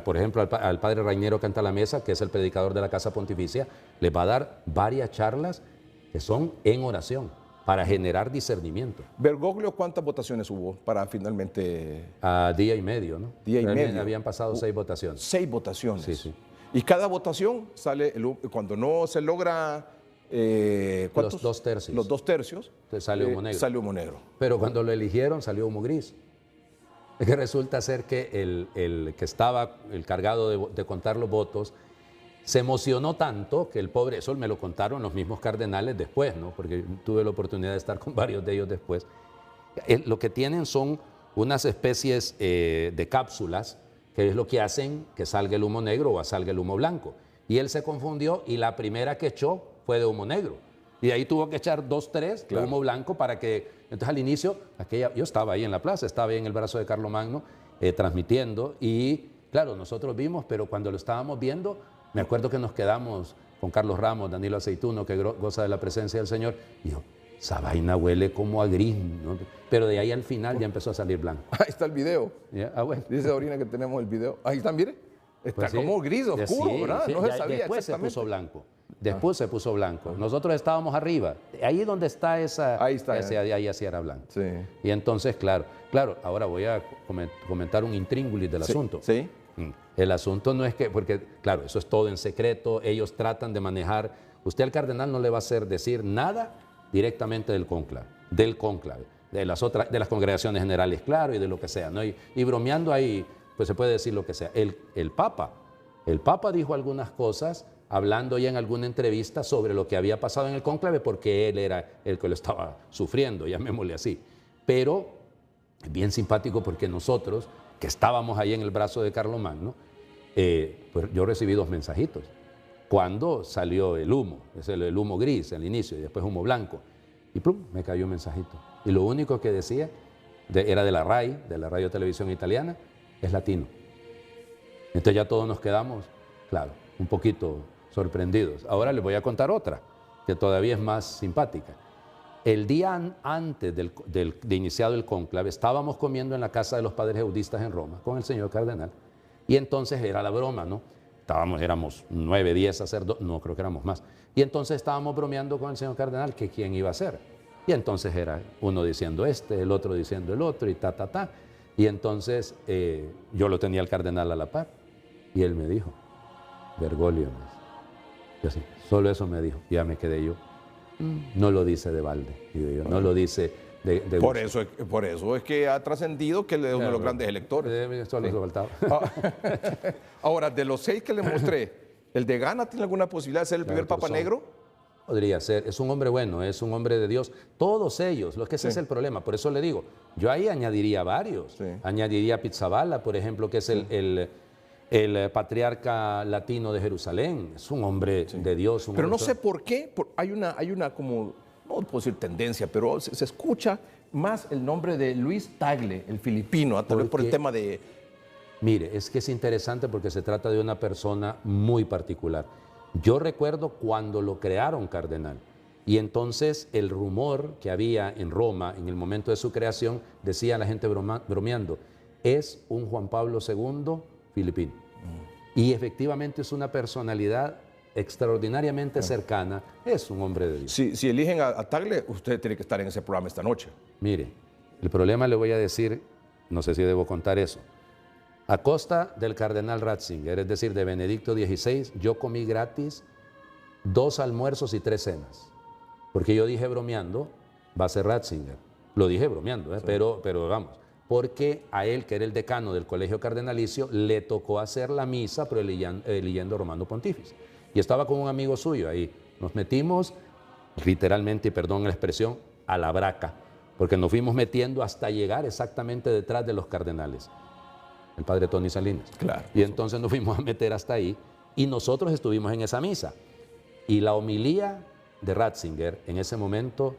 por ejemplo, al padre Rainiero Cantalamessa, que es el predicador de la Casa Pontificia, les va a dar varias charlas que son en oración para generar discernimiento. Bergoglio, ¿cuántas votaciones hubo para finalmente...? Día y medio, ¿no? Día y medio. Habían pasado 6 votaciones. 6 votaciones. Sí, sí. Y cada votación sale, cuando no se logra... los 2 tercios. Los 2 tercios. Sale humo negro. Sale humo negro. Pero cuando lo eligieron salió humo gris. Es que resulta ser que el que estaba el cargado de contar los votos se emocionó tanto que el pobre, eso me lo contaron los mismos cardenales después, ¿no? Porque tuve la oportunidad de estar con varios de ellos después. Lo que tienen son unas especies de cápsulas, que es lo que hacen que salga el humo negro o salga el humo blanco. Y él se confundió y la primera que echó fue de humo negro. Y ahí tuvo que echar 2, 3 de humo blanco para que... Entonces al inicio, yo estaba ahí en la plaza, estaba ahí en el brazo de Carlomagno transmitiendo y claro, nosotros vimos, pero cuando lo estábamos viendo, me acuerdo que nos quedamos con Carlos Ramos, Danilo Aceituno, que goza de la presencia del Señor, y yo, esa vaina huele como a gris, ¿no? Pero de ahí al final ya empezó a salir blanco. Ahí está el video. ¿Ya? Ah, bueno. Dice Dorina que tenemos el video. Ahí está, mire. Está Pues sí. como gris, oscuro, Sí, ¿verdad? sí, No se ya sabía después se exactamente. puso blanco. Después se puso blanco. Nosotros estábamos arriba. Ahí donde está esa... Ahí está. Ahí así era blanco. Sí. Y entonces, claro, ahora voy a comentar un intríngulis del asunto. Sí. El asunto no es que, porque claro, eso es todo en secreto, ellos tratan de manejar, usted al cardenal no le va a hacer decir nada directamente del cónclave, de las congregaciones generales, claro, y de lo que sea, ¿no? Y bromeando ahí, pues se puede decir lo que sea. El Papa dijo algunas cosas, hablando ya en alguna entrevista sobre lo que había pasado en el cónclave, porque él era el que lo estaba sufriendo, llamémosle así. Pero es bien simpático porque nosotros, que estábamos ahí en el brazo de Carlomagno, pues yo recibí 2 mensajitos. Cuando salió el humo, es el humo gris al inicio y después humo blanco, y plum, me cayó un mensajito. Y lo único que decía, era de la RAI, de la Radio Televisión Italiana, es latino. Entonces ya todos nos quedamos, claro, un poquito sorprendidos. Ahora les voy a contar otra, que todavía es más simpática. El día antes de iniciado el cónclave, estábamos comiendo en la casa de los padres eudistas en Roma con el señor cardenal, y entonces era la broma, ¿no? Éramos 9, 10 sacerdotes, no, creo que éramos más. Y entonces estábamos bromeando con el señor cardenal que quién iba a ser. Y entonces era uno diciendo el otro diciendo el otro, y ta. Y entonces yo lo tenía al cardenal a la par, y él me dijo, Bergoglio, y así, solo eso me dijo, ya me quedé yo. No lo dice de balde, digo yo, no lo dice de Por eso es que ha trascendido que él es uno de los grandes electores. Solo eso faltaba. Ahora, de los 6 que le mostré, ¿el de Ghana tiene alguna posibilidad de ser el primer Papa negro? Podría ser, es un hombre bueno, es un hombre de Dios. Todos ellos, lo que ese es el problema. Por eso le digo, yo ahí añadiría varios. Sí. Añadiría a Pizzaballa, por ejemplo, que es el patriarca latino de Jerusalén. Es un hombre de Dios. Pero no sé por qué, hay una como, no puedo decir tendencia, pero se escucha más el nombre de Luis Tagle, el filipino, tal vez por el tema de... Mire, es que es interesante porque se trata de una persona muy particular. Yo recuerdo cuando lo crearon cardenal, y entonces el rumor que había en Roma en el momento de su creación, decía la gente bromeando, es un Juan Pablo II filipino. Y efectivamente es una personalidad extraordinariamente cercana, es un hombre de Dios. Si eligen a Tagle, usted tiene que estar en ese programa esta noche. Mire, el problema le voy a decir, no sé si debo contar eso. A costa del cardenal Ratzinger, es decir, de Benedicto XVI, yo comí gratis 2 almuerzos y 3 cenas. Porque yo dije bromeando, va a ser Ratzinger. Lo dije bromeando, sí. pero vamos. Porque a él, que era el decano del colegio cardenalicio, le tocó hacer la misa, pero eligiendo Romano Pontífice. Y estaba con un amigo suyo ahí. Nos metimos, literalmente, y perdón la expresión, a la braca. Porque nos fuimos metiendo hasta llegar exactamente detrás de los cardenales. El padre Tony Salinas. Claro. Y entonces nos fuimos a meter hasta ahí y nosotros estuvimos en esa misa. Y la homilía de Ratzinger en ese momento,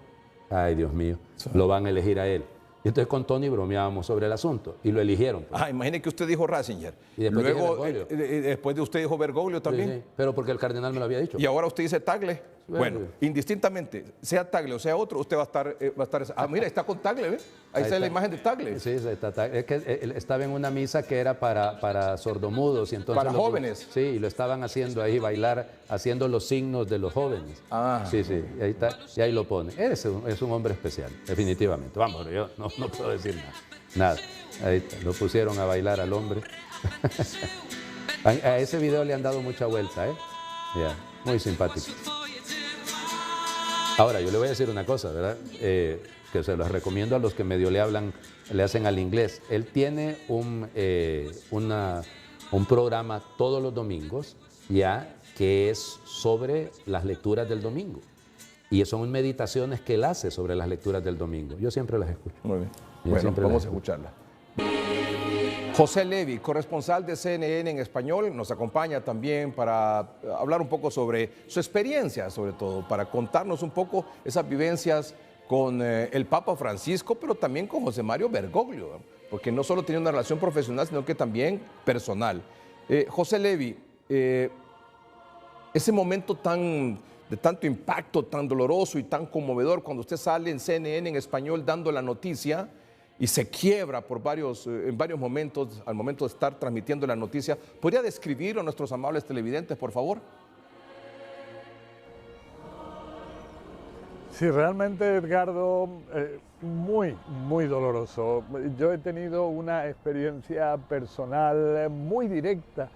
ay Dios mío, lo van a elegir a él. Y entonces con Tony bromeábamos sobre el asunto y lo eligieron. Pues. Imagine que usted dijo Ratzinger. Y después luego, después de usted dijo Bergoglio también. Sí, pero porque el cardenal me lo había dicho. Y ahora usted dice Tagle. Bueno, indistintamente, sea Tagle o sea otro, usted va a estar. Mira, está con Tagle, ¿ves? Ahí está la imagen de Tagle. Sí, es que él estaba en una misa que era para sordomudos. Y entonces para jóvenes. Sí, y lo estaban haciendo ahí bailar, haciendo los signos de los jóvenes. Sí, ahí está, y ahí lo pone. Es un hombre especial, definitivamente. Vamos, yo no puedo decir nada. Ahí lo pusieron a bailar al hombre. A ese video le han dado mucha vuelta, muy simpático. Ahora, yo le voy a decir una cosa, ¿verdad? Que se los recomiendo a los que medio le hacen al inglés. Él tiene un programa todos los domingos, ya, que es sobre las lecturas del domingo. Y son meditaciones que él hace sobre las lecturas del domingo. Yo siempre las escucho. Muy bien. Bueno, vamos a escucharla. José Levi, corresponsal de CNN en español, nos acompaña también para hablar un poco sobre su experiencia, sobre todo, para contarnos un poco esas vivencias con el Papa Francisco, pero también con José Mario Bergoglio, porque no solo tenía una relación profesional, sino que también personal. José Levi, ese momento tan de tanto impacto tan doloroso y tan conmovedor cuando usted sale en CNN en español dando la noticia y se quiebra en varios momentos al momento de estar transmitiendo la noticia? ¿Podría describirlo a nuestros amables televidentes, por favor? Sí, realmente, Edgardo, muy doloroso. Yo he tenido una experiencia personal muy directa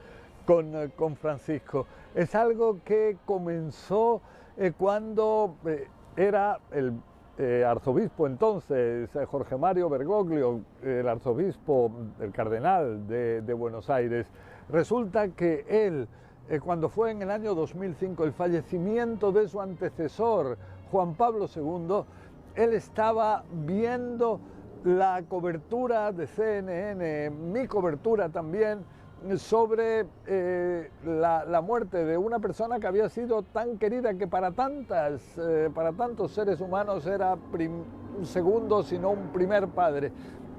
con Francisco. Es algo que comenzó cuando era el arzobispo entonces, Jorge Mario Bergoglio, el arzobispo, el cardenal de Buenos Aires. Resulta que él, cuando fue en el año 2005 el fallecimiento de su antecesor, Juan Pablo II, él estaba viendo la cobertura de CNN, mi cobertura también, sobre la muerte de una persona que había sido tan querida, que para tantos seres humanos era un segundo, sino un primer padre.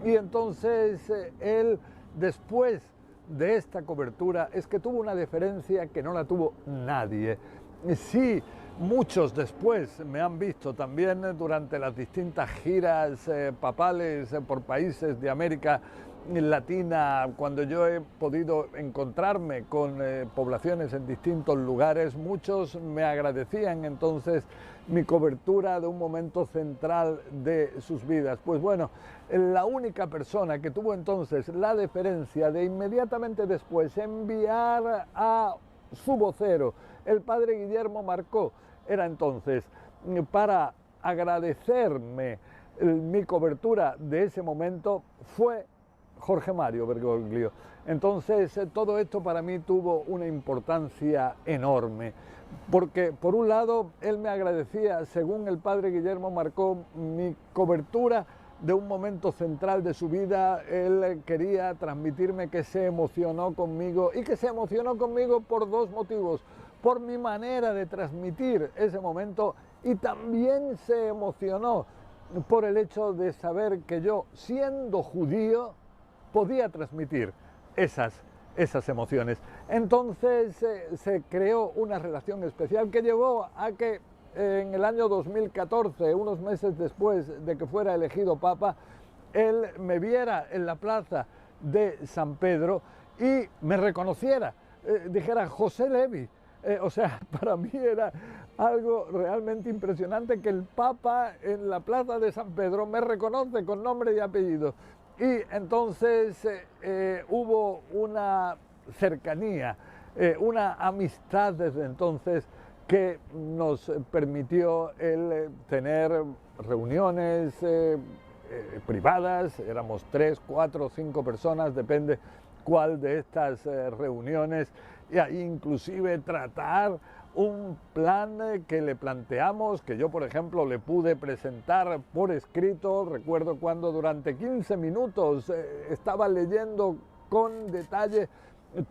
Y entonces él, después de esta cobertura, es que tuvo una deferencia que no la tuvo nadie. Sí, muchos después me han visto también durante las distintas giras papales por países de América Latina, cuando yo he podido encontrarme con poblaciones en distintos lugares. Muchos me agradecían entonces mi cobertura de un momento central de sus vidas. Pues bueno, la única persona que tuvo entonces la deferencia de inmediatamente después enviar a su vocero, el padre Guillermo Marcó, era entonces para agradecerme mi cobertura de ese momento, fue Jorge Mario Bergoglio. Entonces todo esto para mí tuvo una importancia enorme, porque por un lado él me agradecía, según el padre Guillermo Marcó, mi cobertura de un momento central de su vida. Él quería transmitirme que se emocionó conmigo, y que se emocionó conmigo por dos motivos: por mi manera de transmitir ese momento, y también se emocionó por el hecho de saber que yo, siendo judío, podía transmitir esas emociones. Entonces se creó una relación especial que llevó a que en el año 2014, unos meses después de que fuera elegido Papa, él me viera en la plaza de San Pedro y me reconociera, dijera José Levi. O sea, para mí era algo realmente impresionante que el Papa en la plaza de San Pedro me reconoce con nombre y apellido. Y entonces hubo una cercanía, una amistad desde entonces que nos permitió el tener reuniones privadas. Éramos 3, 4, 5 personas, depende cuál de estas reuniones, y ahí inclusive tratar un plan que le planteamos, que yo por ejemplo le pude presentar por escrito. Recuerdo cuando durante 15 minutos estaba leyendo con detalle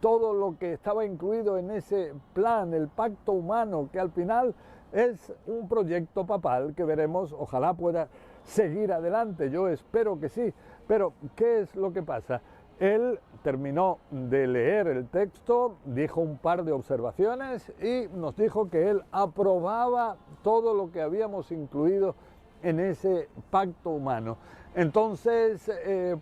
todo lo que estaba incluido en ese plan, el pacto humano, que al final es un proyecto papal que veremos, ojalá pueda seguir adelante, yo espero que sí. Pero ¿qué es lo que pasa? Él terminó de leer el texto, dijo un par de observaciones y nos dijo que él aprobaba todo lo que habíamos incluido en ese pacto humano. Entonces,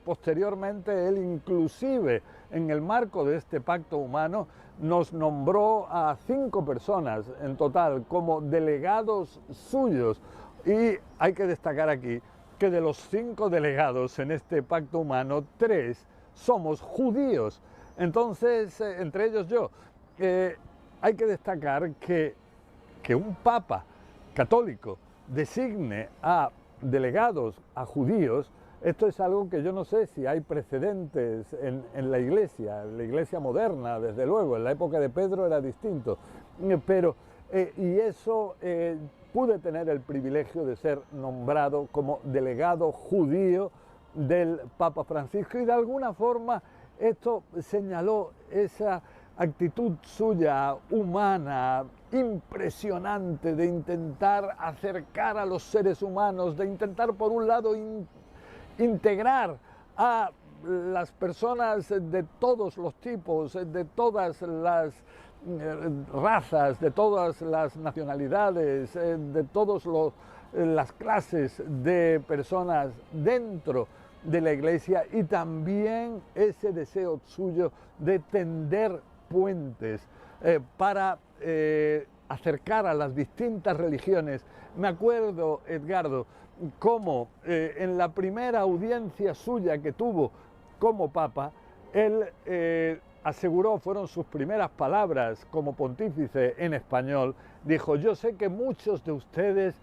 posteriormente, él inclusive, en el marco de este pacto humano, nos nombró a 5 personas en total como delegados suyos. Y hay que destacar aquí que de los 5 delegados en este pacto humano, 3 somos judíos. Entonces, entre ellos yo, hay que destacar que un papa católico designe a delegados, a judíos. Esto es algo que yo no sé si hay precedentes en la iglesia moderna, desde luego. En la época de Pedro era distinto, pero y eso pude tener el privilegio de ser nombrado como delegado judío del Papa Francisco, y de alguna forma esto señaló esa actitud suya humana, impresionante, de intentar acercar a los seres humanos, de intentar por un lado integrar a las personas de todos los tipos, de todas las razas, de todas las nacionalidades, de todas las clases de personas dentro de la Iglesia, y también ese deseo suyo de tender puentes para acercar a las distintas religiones. Me acuerdo, Edgardo, cómo en la primera audiencia suya que tuvo como Papa, él aseguró, fueron sus primeras palabras como pontífice en español, dijo: yo sé que muchos de ustedes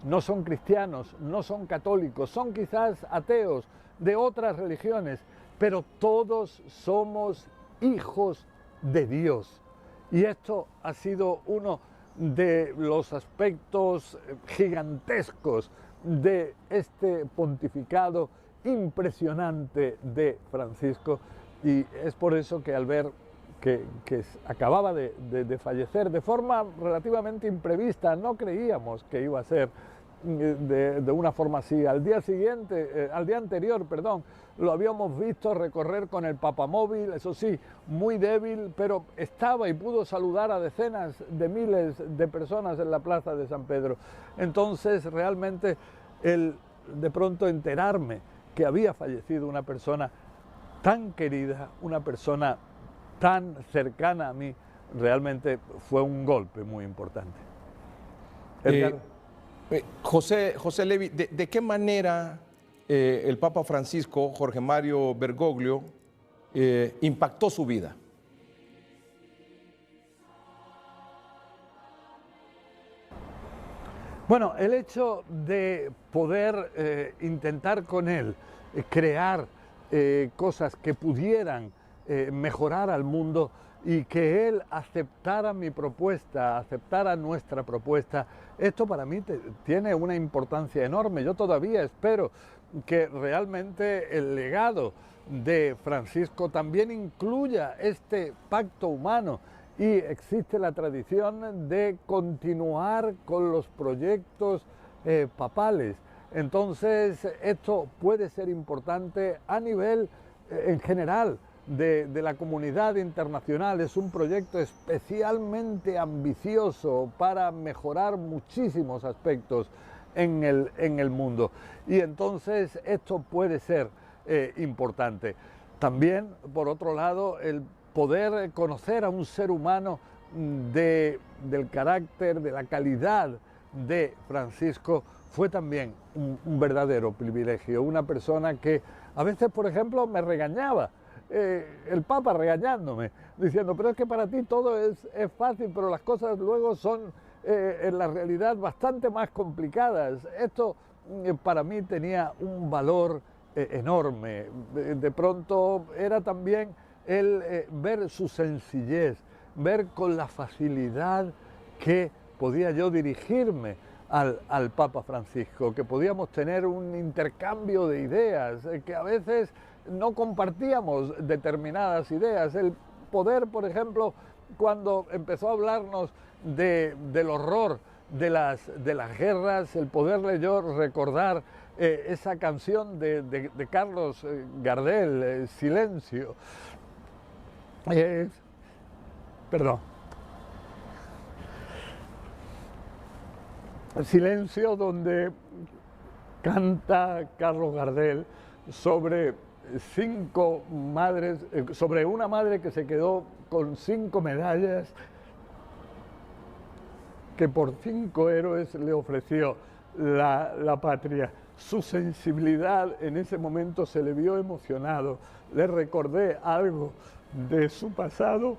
no son cristianos, no son católicos, son quizás ateos de otras religiones, pero todos somos hijos de Dios. Y esto ha sido uno de los aspectos gigantescos de este pontificado impresionante de Francisco, y es por eso que al ver que acababa de fallecer de forma relativamente imprevista, no creíamos que iba a ser de una forma así. Al día anterior, lo habíamos visto recorrer con el papamóvil, eso sí, muy débil, pero estaba y pudo saludar a decenas de miles de personas en la plaza de San Pedro. Entonces, realmente, el de pronto enterarme que había fallecido una persona tan querida, una persona tan cercana a mí, realmente fue un golpe muy importante. José Levi, ¿de qué manera el Papa Francisco, Jorge Mario Bergoglio, impactó su vida? Bueno, el hecho de poder intentar con él crear cosas que pudieran mejorar al mundo, y que él aceptara mi propuesta, aceptara nuestra propuesta, esto para mí tiene una importancia enorme. Yo todavía espero que realmente el legado de Francisco también incluya este pacto humano, y existe la tradición de continuar con los proyectos papales. Entonces, esto puede ser importante a nivel en general de la comunidad internacional. Es un proyecto especialmente ambicioso para mejorar muchísimos aspectos en el mundo, y entonces esto puede ser importante. También, por otro lado, el poder conocer a un ser humano del carácter, de la calidad de Francisco, fue también un verdadero privilegio. Una persona que a veces, por ejemplo, me regañaba, el Papa regañándome, diciendo: pero es que para ti todo es fácil, pero las cosas luego son en la realidad bastante más complicadas. Esto para mí tenía un valor enorme. De pronto era también el ver su sencillez, ver con la facilidad que podía yo dirigirme al Papa Francisco, que podíamos tener un intercambio de ideas, que a veces no compartíamos determinadas ideas. El poder, por ejemplo, cuando empezó a hablarnos del horror de las guerras, el poderle yo recordar esa canción de Carlos Gardel, Silencio. Silencio, donde canta Carlos Gardel sobre 5 madres, sobre una madre que se quedó con 5 medallas que por 5 héroes le ofreció la patria. Su sensibilidad en ese momento se le vio emocionado. Le recordé algo de su pasado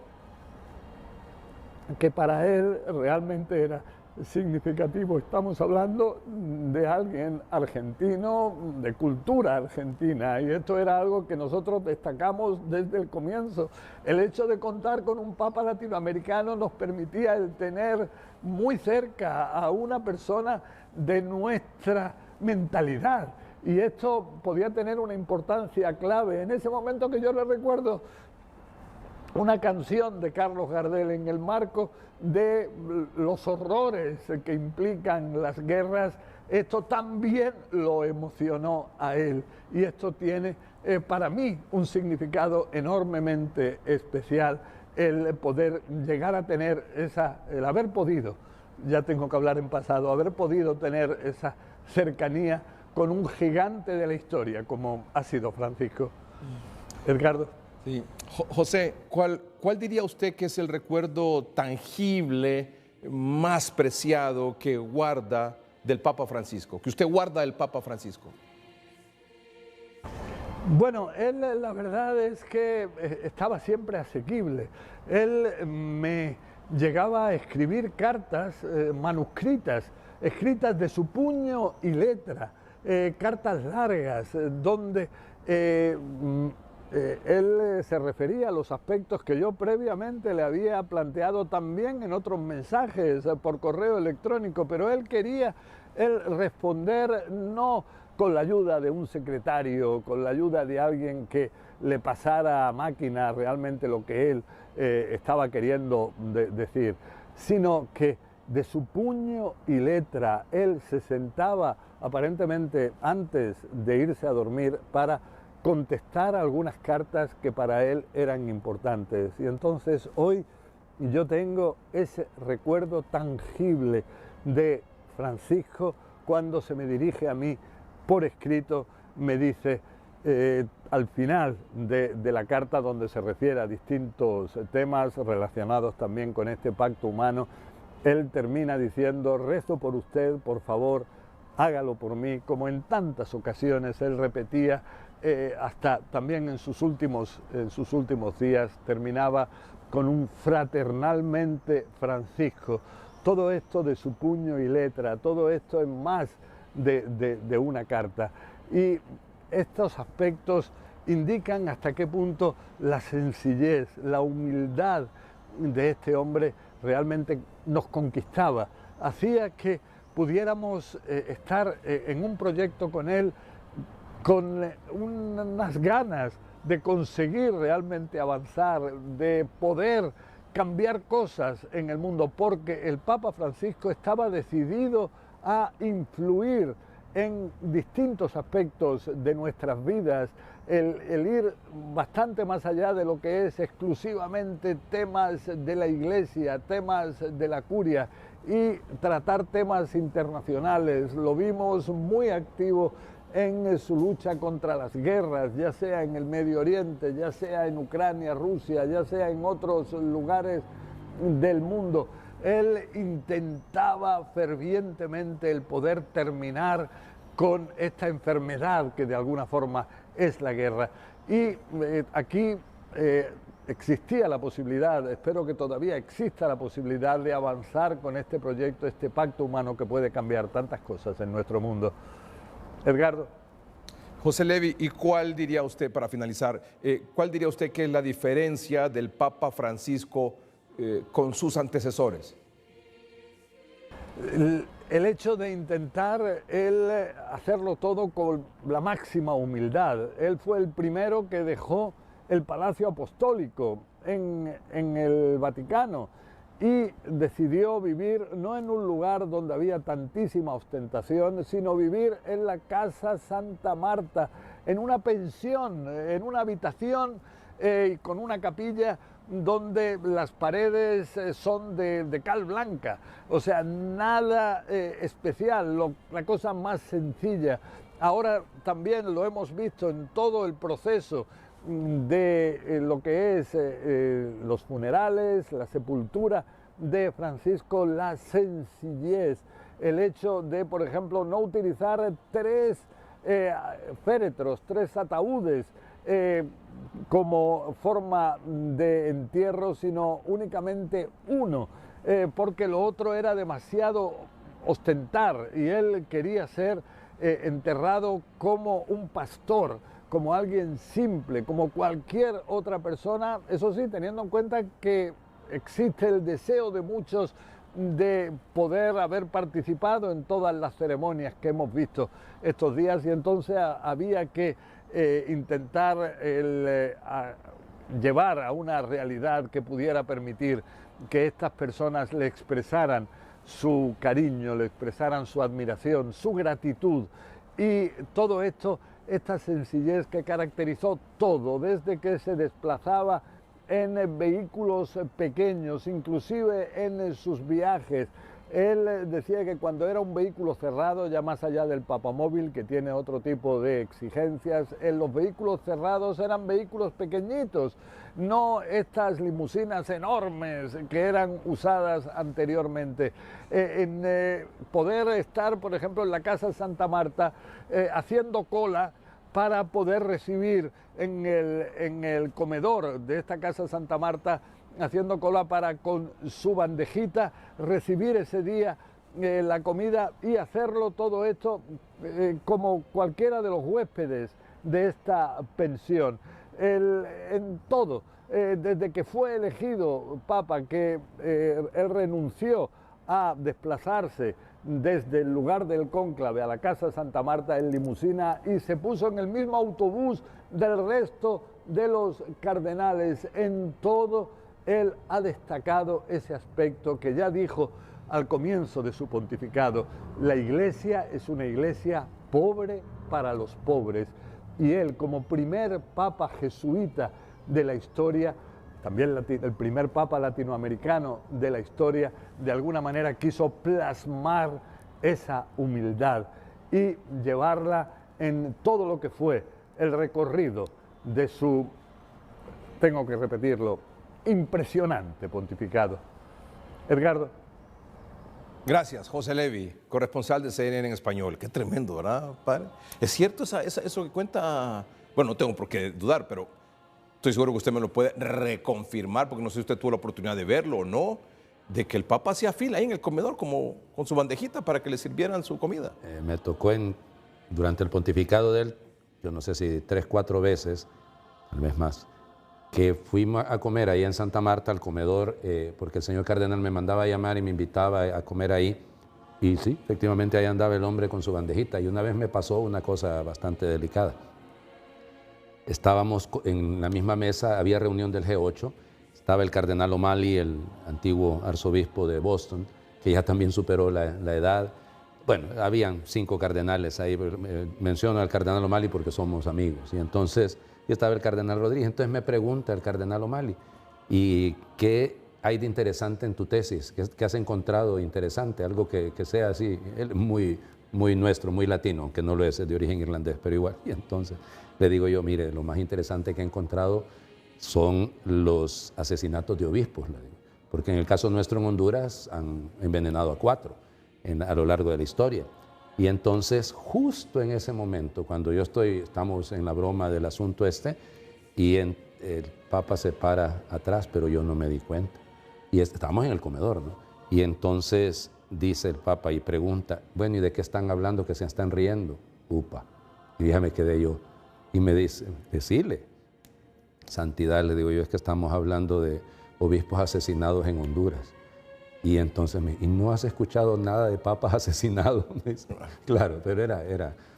que para él realmente era significativo. Estamos hablando de alguien argentino, de cultura argentina, y esto era algo que nosotros destacamos desde el comienzo. El hecho de contar con un papa latinoamericano nos permitía el tener muy cerca a una persona de nuestra mentalidad, y esto podía tener una importancia clave. En ese momento que yo le recuerdo una canción de Carlos Gardel en el marco de los horrores que implican las guerras, esto también lo emocionó a él, y esto tiene para mí un significado enormemente especial, el poder llegar a tener el haber podido, ya tengo que hablar en pasado, haber podido tener esa cercanía con un gigante de la historia como ha sido Francisco. Edgardo. Sí. José, ¿cuál diría usted que es el recuerdo tangible más preciado que guarda del Papa Francisco, que usted guarda del Papa Francisco? Bueno, él la verdad es que estaba siempre asequible. Él me llegaba a escribir cartas manuscritas, escritas de su puño y letra, cartas largas, donde él se refería a los aspectos que yo previamente le había planteado también en otros mensajes por correo electrónico, pero él quería responder no con la ayuda de un secretario, con la ayuda de alguien que le pasara a máquina realmente lo que él estaba queriendo decir, sino que de su puño y letra él se sentaba aparentemente antes de irse a dormir para contestar algunas cartas que para él eran importantes. Y entonces hoy yo tengo ese recuerdo tangible de Francisco cuando se me dirige a mí por escrito, me dice al final de la carta, donde se refiere a distintos temas relacionados también con este pacto humano, él termina diciendo: rezo por usted, por favor, hágalo por mí, como en tantas ocasiones él repetía, hasta también en sus últimos días terminaba con un fraternalmente Francisco. Todo esto de su puño y letra, todo esto en más de una carta. Y estos aspectos indican hasta qué punto la sencillez, la humildad de este hombre realmente nos conquistaba, hacía que pudiéramos estar en un proyecto con él con unas ganas de conseguir realmente avanzar, de poder cambiar cosas en el mundo, porque el Papa Francisco estaba decidido a influir en distintos aspectos de nuestras vidas, el ir bastante más allá de lo que es exclusivamente temas de la Iglesia, temas de la curia, y tratar temas internacionales. Lo vimos muy activo en su lucha contra las guerras, ya sea en el Medio Oriente, ya sea en Ucrania, Rusia, ya sea en otros lugares del mundo. Él intentaba fervientemente el poder terminar con esta enfermedad que de alguna forma es la guerra. Y aquí existía la posibilidad, espero que todavía exista la posibilidad de avanzar con este proyecto, este pacto humano que puede cambiar tantas cosas en nuestro mundo. Edgardo. José Levi, ¿y cuál diría usted, para finalizar, cuál diría usted que es la diferencia del Papa Francisco con sus antecesores? El hecho de intentar él hacerlo todo con la máxima humildad. Él fue el primero que dejó el Palacio Apostólico en el Vaticano y decidió vivir no en un lugar donde había tantísima ostentación, sino vivir en la Casa Santa Marta, en una pensión, en una habitación con una capilla donde las paredes son de cal blanca, o sea, nada especial, la cosa más sencilla. Ahora también lo hemos visto en todo el proceso de lo que es los funerales, la sepultura de Francisco, la sencillez, el hecho de, por ejemplo, no utilizar tres féretros, tres ataúdes como forma de entierro, sino únicamente uno, porque lo otro era demasiado ostentar y él quería ser enterrado como un pastor, como alguien simple, como cualquier otra persona, eso sí, teniendo en cuenta que existe el deseo de muchos de poder haber participado en todas las ceremonias que hemos visto estos días, y entonces había que intentar llevar a una realidad que pudiera permitir que estas personas le expresaran su cariño, le expresaran su admiración, su gratitud, y todo esto, esta sencillez que caracterizó todo, desde que se desplazaba en vehículos pequeños, inclusive en sus viajes. Él decía que cuando era un vehículo cerrado, ya más allá del papamóvil, que tiene otro tipo de exigencias, los vehículos cerrados eran vehículos pequeñitos, no estas limusinas enormes que eran usadas anteriormente. Poder estar, por ejemplo, en la Casa de Santa Marta haciendo cola para poder recibir en el comedor de esta Casa de Santa Marta, haciendo cola para con su bandejita recibir ese día la comida y hacerlo todo esto como cualquiera de los huéspedes de esta pensión. En todo, desde que fue elegido Papa, que él renunció a desplazarse desde el lugar del cónclave a la Casa de Santa Marta en limusina y se puso en el mismo autobús del resto de los cardenales. En todo él ha destacado ese aspecto que ya dijo al comienzo de su pontificado: la Iglesia es una Iglesia pobre para los pobres, y él, como primer papa jesuita de la historia, también el primer papa latinoamericano de la historia, de alguna manera quiso plasmar esa humildad y llevarla en todo lo que fue el recorrido de su, tengo que repetirlo, impresionante pontificado. Edgardo. Gracias, José Levi, corresponsal de CNN en español. Qué tremendo, ¿verdad, padre? ¿Es cierto eso que cuenta? Bueno, no tengo por qué dudar, pero estoy seguro que usted me lo puede reconfirmar, porque no sé si usted tuvo la oportunidad de verlo o no, de que el Papa hacía fila ahí en el comedor como con su bandejita para que le sirvieran su comida. Me tocó durante el pontificado de él, yo no sé si 3, 4 veces, tal vez más, que fuimos a comer ahí en Santa Marta al comedor, porque el señor cardenal me mandaba a llamar y me invitaba a comer ahí. Y sí, efectivamente ahí andaba el hombre con su bandejita. Y una vez me pasó una cosa bastante delicada. Estábamos en la misma mesa, había reunión del G8, estaba el cardenal O'Malley, el antiguo arzobispo de Boston, que ya también superó la edad. Bueno, habían 5 cardenales ahí, menciono al cardenal O'Malley porque somos amigos. Y entonces, y estaba el cardenal Rodríguez. Entonces me pregunta el cardenal O'Malley: ¿y qué hay de interesante en tu tesis? ¿Qué has encontrado interesante? Algo que sea así, muy nuestro, muy latino, aunque no lo es de origen irlandés, pero igual. Y entonces le digo yo: mire, lo más interesante que he encontrado son los asesinatos de obispos, le digo. Porque en el caso nuestro en Honduras han envenenado a 4 a lo largo de la historia. Y entonces, justo en ese momento, cuando estamos en la broma del asunto y el Papa se para atrás, pero yo no me di cuenta. Y estábamos en el comedor, ¿no? Y entonces dice el Papa y pregunta: bueno, ¿y de qué están hablando, que se están riendo? Upa. Y ya me quedé yo. Y me dice: decile, santidad, le digo yo, es que estamos hablando de obispos asesinados en Honduras. Y entonces ¿y no has escuchado nada de papas asesinados? Claro, pero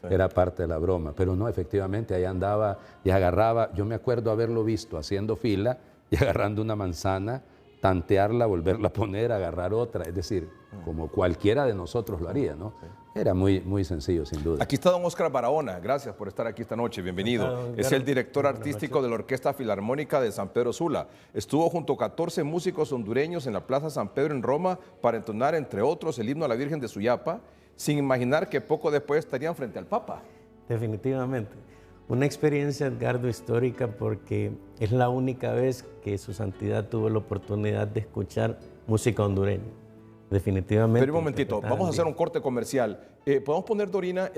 era parte de la broma. Pero no, efectivamente, ahí andaba y agarraba. Yo me acuerdo haberlo visto haciendo fila y agarrando una manzana, tantearla, volverla a poner, agarrar otra. Es decir, como cualquiera de nosotros lo haría, ¿no? Era muy sencillo, sin duda. Aquí está don Óscar Barahona. Gracias por estar aquí esta noche. Bienvenido. Es el director artístico de la Orquesta Filarmónica de San Pedro Sula. Estuvo junto a 14 músicos hondureños en la Plaza San Pedro en Roma para entonar, entre otros, el himno a la Virgen de Suyapa, sin imaginar que poco después estarían frente al Papa. Definitivamente. Una experiencia, Edgardo, histórica, porque es la única vez que su santidad tuvo la oportunidad de escuchar música hondureña. Definitivamente. Pero un momentito, vamos a hacer un corte comercial. ¿Podemos poner, Dorina,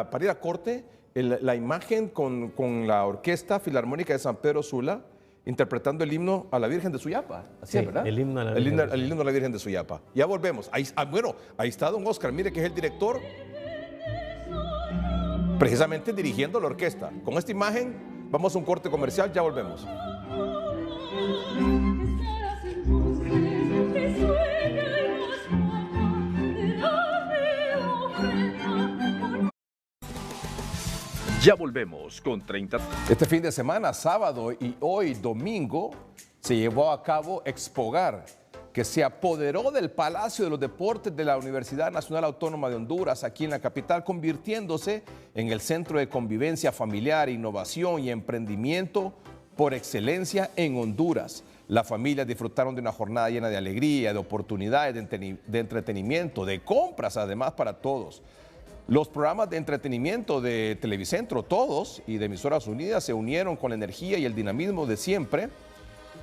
para ir a corte, la imagen con la Orquesta Filarmónica de San Pedro Sula interpretando el himno a la Virgen de Suyapa? Así es, ¿verdad? El himno a la Virgen de Suyapa. El himno a la Virgen de Suyapa. Ya volvemos. Bueno, ahí está don Óscar, mire que es el director, precisamente dirigiendo la orquesta. Con esta imagen vamos a un corte comercial, ya volvemos. Ya volvemos con 30. Este fin de semana, sábado y hoy domingo, se llevó a cabo Expogar, que se apoderó del Palacio de los Deportes de la Universidad Nacional Autónoma de Honduras, aquí en la capital, convirtiéndose en el centro de convivencia familiar, innovación y emprendimiento por excelencia en Honduras. Las familias disfrutaron de una jornada llena de alegría, de oportunidades, de entretenimiento, de compras además para todos. Los programas de entretenimiento de Televicentro, todos, y de Emisoras Unidas se unieron con la energía y el dinamismo de siempre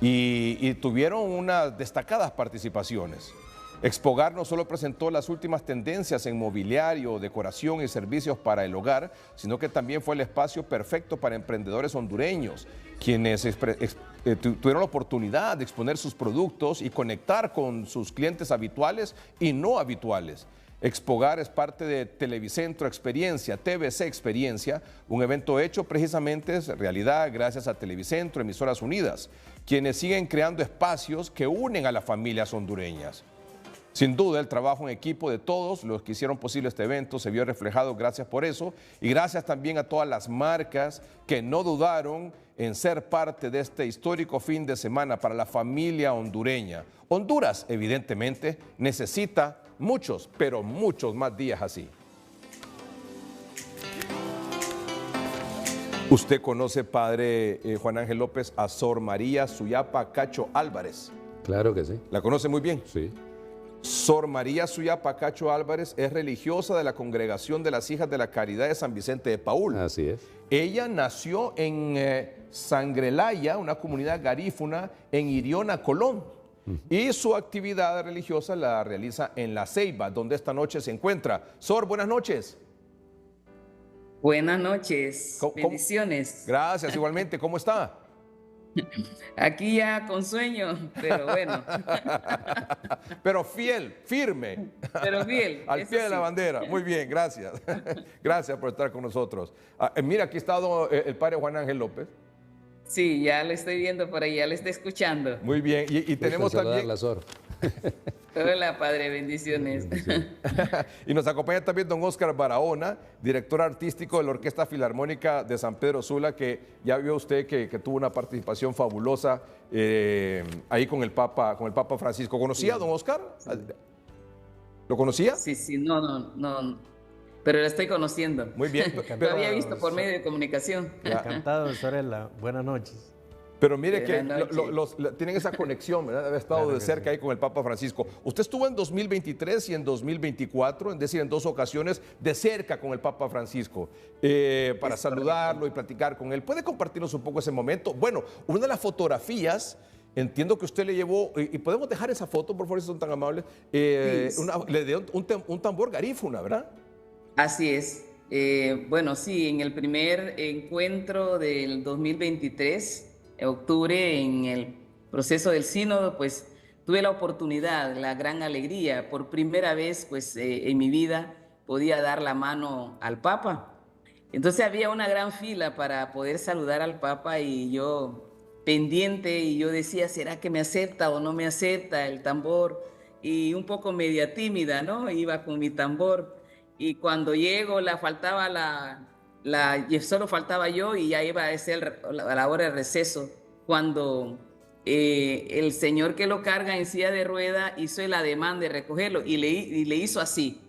y tuvieron unas destacadas participaciones. Expogar no solo presentó las últimas tendencias en mobiliario, decoración y servicios para el hogar, sino que también fue el espacio perfecto para emprendedores hondureños, quienes tuvieron la oportunidad de exponer sus productos y conectar con sus clientes habituales y no habituales. Expogar es parte de Televicentro Experiencia, TVC Experiencia, un evento hecho precisamente en realidad gracias a Televicentro, Emisoras Unidas, quienes siguen creando espacios que unen a las familias hondureñas. Sin duda, el trabajo en equipo de todos los que hicieron posible este evento se vio reflejado, gracias por eso, y gracias también a todas las marcas que no dudaron en ser parte de este histórico fin de semana para la familia hondureña. Honduras, evidentemente, necesita muchos, pero muchos más días así. Usted conoce, padre Juan Ángel López, a Sor María Suyapa Cacho Álvarez. Claro que sí. ¿La conoce muy bien? Sí. Sor María Suyapa Cacho Álvarez es religiosa de la Congregación de las Hijas de la Caridad de San Vicente de Paúl. Así es. Ella nació en Sangrelaya, una comunidad garífuna en Iriona, Colón. Y su actividad religiosa la realiza en La Ceiba, donde esta noche se encuentra. Sor, buenas noches. Buenas noches, bendiciones. Gracias, igualmente. ¿Cómo está? Aquí ya con sueño, pero bueno. Pero fiel, firme. Pero fiel. Al pie de la bandera. Muy bien, gracias. Gracias por estar con nosotros. Mira, aquí está el padre Juan Ángel López. Sí, ya lo estoy viendo por ahí, ya lo estoy escuchando. Muy bien, y tenemos también... Hola, padre, bendiciones. Y nos acompaña también don Óscar Barahona, director artístico de la Orquesta Filarmónica de San Pedro Sula, que ya vio usted que tuvo una participación fabulosa ahí con el Papa Francisco. ¿Conocía a don Óscar? Sí. ¿Lo conocía? Sí, no. Pero lo estoy conociendo. Muy bien. Lo había visto por medio de comunicación. Encantado, Sorella. Buenas noches. Pero mire que tienen esa conexión, ¿verdad? Haber estado claro de cerca sí. Ahí con el Papa Francisco. Usted estuvo en 2023 y en 2024, es decir, en 2 ocasiones de cerca con el Papa Francisco, para saludarlo y platicar con él. ¿Puede compartirnos un poco ese momento? Bueno, una de las fotografías, entiendo que usted le llevó, y podemos dejar esa foto, por favor, si son tan amables, le dio un tambor garífuna, ¿verdad? Así es. Bueno, sí, en el primer encuentro del 2023, en octubre, en el proceso del sínodo, pues tuve la oportunidad, la gran alegría, por primera vez pues en mi vida podía dar la mano al Papa. Entonces había una gran fila para poder saludar al Papa y yo pendiente, y yo decía, ¿será que me acepta o no me acepta el tambor? Y un poco media tímida, ¿no? Iba con mi tambor y cuando llego solo faltaba yo y ya iba a ser a la hora del receso, cuando el señor que lo carga en silla de rueda hizo el ademán de recogerlo y le hizo así.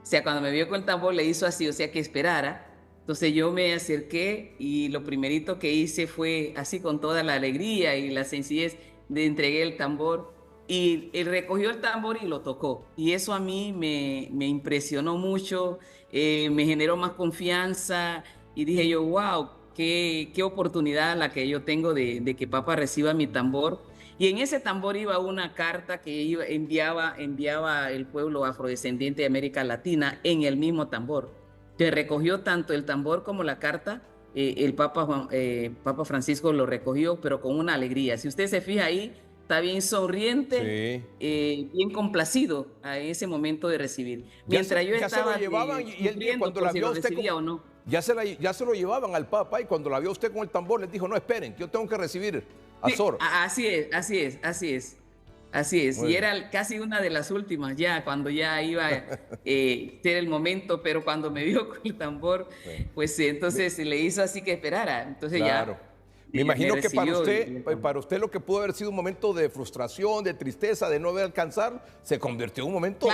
O sea, cuando me vio con el tambor le hizo así, o sea, que esperara. Entonces yo me acerqué y lo primerito que hice fue así con toda la alegría y la sencillez de entregué el tambor y él recogió el tambor y lo tocó. Y eso a mí me impresionó mucho, me generó más confianza y dije yo, wow, qué oportunidad la que yo tengo de que Papa reciba mi tambor. Y en ese tambor iba una carta que enviaba el pueblo afrodescendiente de América Latina en el mismo tambor. Que recogió tanto el tambor como la carta, el Papa Francisco lo recogió, pero con una alegría. Si usted se fija ahí, está bien sonriente, sí. Bien complacido a ese momento de recibir. Mientras yo estaba y él cuando la vio usted o no. Ya se lo llevaban al Papa y cuando la vio usted con el tambor les dijo, no, esperen, que yo tengo que recibir a Sor. Así es. Y era casi una de las últimas ya, cuando ya iba a ser el momento, pero cuando me vio con el tambor, pues entonces le hizo así que esperara. Entonces claro. Ya... Me imagino que para usted lo que pudo haber sido un momento de frustración, de tristeza, de no haber alcanzado, se convirtió en un momento...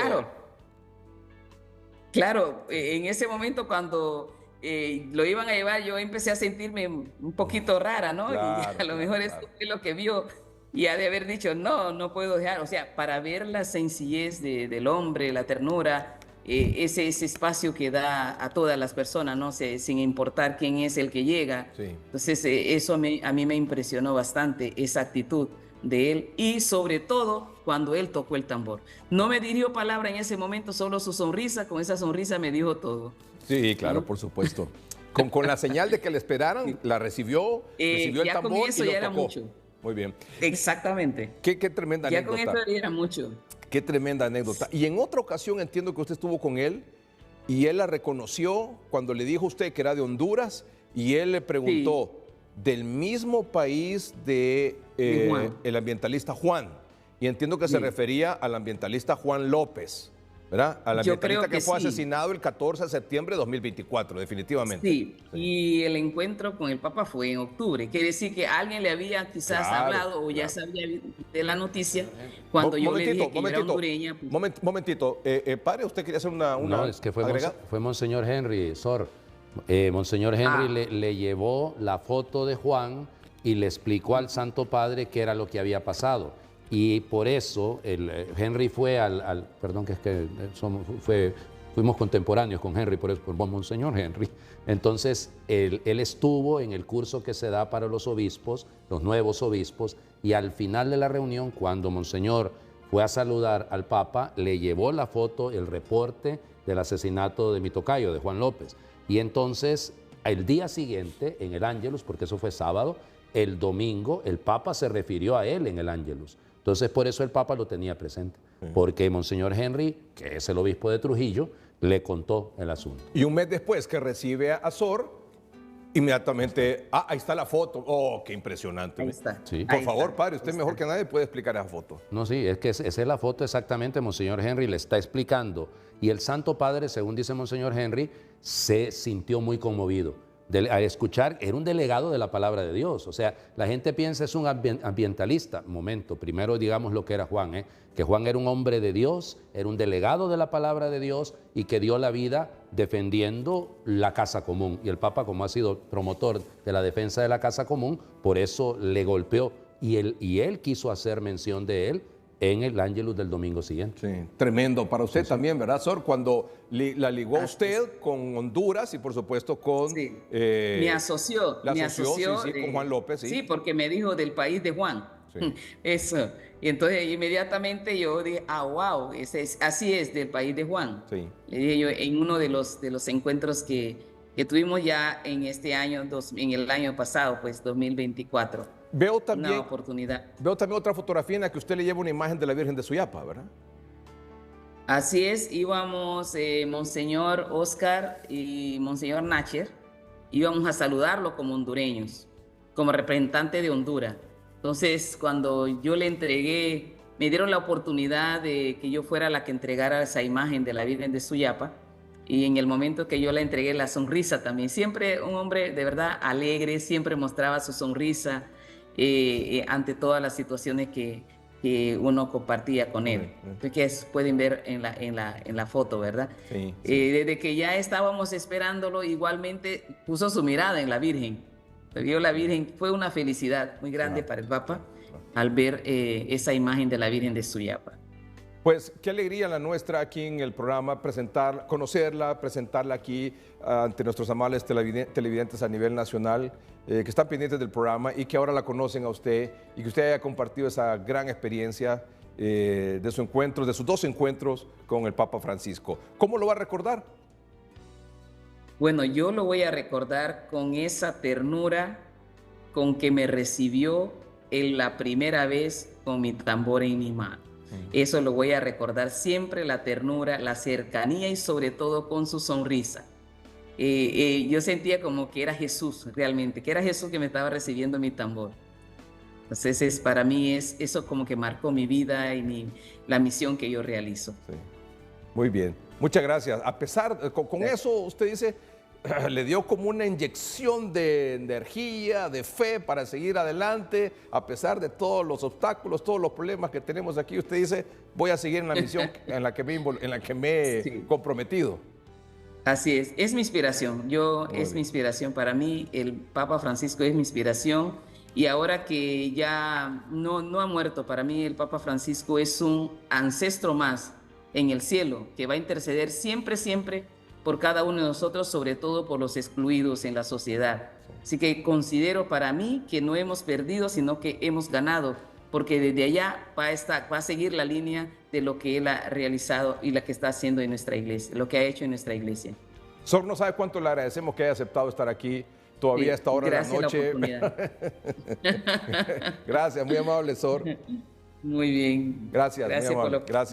Claro, en ese momento cuando lo iban a llevar, yo empecé a sentirme un poquito rara, ¿no? Claro, y a lo mejor eso fue lo que vio y ha de haber dicho, no, no puedo dejar. O sea, para ver la sencillez del hombre, la ternura, ese espacio que da a todas las personas, ¿no? Sin importar quién es el que llega. Sí. Entonces, eso a mí me impresionó bastante, esa actitud de él y sobre todo cuando él tocó el tambor. No me dirigió palabra en ese momento, solo su sonrisa, con esa sonrisa me dijo todo. Sí, claro, por supuesto. Con la señal de que le esperaran, la recibió el ya tambor con eso y lo ya era tocó. mucho. Muy bien. Exactamente. Qué tremenda Ya anécdota. con eso era mucho. Qué tremenda anécdota. Y en otra ocasión entiendo que usted estuvo con él y él la reconoció cuando le dijo a usted que era de Honduras y él le preguntó, del mismo país de el ambientalista Juan. Y entiendo que se refería al ambientalista Juan López, ¿verdad? Al ambientalista que fue asesinado el 14 de septiembre de 2024, definitivamente. Sí, y el encuentro con el Papa fue en octubre. Quiere decir que alguien le había quizás hablado o ya sabía de la noticia cuando yo le dije que yo era hondureña. Momentito, padre, ¿usted quería hacer una No, es que fue Monseñor Henry, Sor. Monseñor Henry le llevó la foto de Juan y le explicó al Santo Padre qué era lo que había pasado. Y por eso Henry fue perdón, que es que fuimos contemporáneos con Henry, por eso, por Monseñor Henry. Entonces, él estuvo en el curso que se da para los obispos, los nuevos obispos, y al final de la reunión, cuando Monseñor fue a saludar al Papa, le llevó la foto, el reporte del asesinato de mi tocayo, de Juan López. Y entonces, el día siguiente, en el Ángelus, porque eso fue sábado, el domingo, el Papa se refirió a él en el Ángelus. Entonces, por eso el Papa lo tenía presente, porque Monseñor Henry, que es el obispo de Trujillo, le contó el asunto. Y un mes después que recibe a Sor, inmediatamente, ahí está la foto. Oh, qué impresionante. Ahí está. Sí. Por favor, padre, usted mejor que nadie puede explicar esa foto. No, sí, es que esa es la foto exactamente, Monseñor Henry le está explicando. Y el Santo Padre, según dice Monseñor Henry, se sintió muy conmovido. Al escuchar, era un delegado de la palabra de Dios. O sea, la gente piensa es un ambientalista. Momento, primero digamos lo que era Juan, que Juan era un hombre de Dios, era un delegado de la palabra de Dios y que dio la vida defendiendo la casa común. Y el Papa, como ha sido promotor de la defensa de la casa común, por eso le golpeó. Y él quiso hacer mención de él en el Ángelus del domingo siguiente. Sí, tremendo. Para usted también, ¿verdad, Sor? Cuando la ligó usted con Honduras y, por supuesto, con... Sí. Me asoció. Con Juan López, sí. Sí, porque me dijo del país de Juan. Sí. Eso. Y entonces, inmediatamente yo dije, wow, así es, del país de Juan. Sí. Le dije yo en uno de los encuentros que tuvimos ya en este año, en el año pasado, pues 2024. Veo también, una oportunidad. Veo también otra fotografía en la que usted le lleva una imagen de la Virgen de Suyapa, ¿verdad? Así es, íbamos Monseñor Oscar y Monseñor Nacher, íbamos a saludarlo como hondureños, como representante de Honduras. Entonces, cuando yo le entregué, me dieron la oportunidad de que yo fuera la que entregara esa imagen de la Virgen de Suyapa, y en el momento que yo le entregué la sonrisa también, siempre un hombre de verdad alegre, siempre mostraba su sonrisa, ante todas las situaciones que uno compartía con él. Que pueden ver en la foto, ¿verdad? Sí, sí. Desde que ya estábamos esperándolo, igualmente puso su mirada en la Virgen. Vio la Virgen, fue una felicidad muy grande para el Papa al ver esa imagen de la Virgen de Suyapa. Pues qué alegría la nuestra aquí en el programa, conocerla, presentarla aquí ante nuestros amables televidentes a nivel nacional que están pendientes del programa y que ahora la conocen a usted y que usted haya compartido esa gran experiencia de su encuentro, de sus dos encuentros con el Papa Francisco. ¿Cómo lo va a recordar? Bueno, yo lo voy a recordar con esa ternura con que me recibió en la primera vez con mi tambor en mi mano. Eso lo voy a recordar siempre, la ternura, la cercanía y sobre todo con su sonrisa. Yo sentía como que era Jesús realmente, que era Jesús que me estaba recibiendo mi tambor. Entonces para mí eso como que marcó mi vida y la misión que yo realizo. Sí. Muy bien, muchas gracias. A pesar, con eso usted dice, le dio como una inyección de energía, de fe para seguir adelante, a pesar de todos los obstáculos, todos los problemas que tenemos aquí. Usted dice, voy a seguir en la misión en la que me he comprometido. Así es mi inspiración. Es mi inspiración. Para mí, el Papa Francisco es mi inspiración. Y ahora que ya no ha muerto, para mí el Papa Francisco es un ancestro más en el cielo que va a interceder siempre, siempre por cada uno de nosotros, sobre todo por los excluidos en la sociedad. Así que considero para mí que no hemos perdido, sino que hemos ganado, porque desde allá va a seguir la línea de lo que él ha realizado y la que está haciendo en nuestra iglesia, lo que ha hecho en nuestra iglesia. Sor, no sabe cuánto le agradecemos que haya aceptado estar aquí todavía a esta hora de la noche. Gracias, muy amable, Sor. Muy bien. Gracias, Gracias muy amable. por la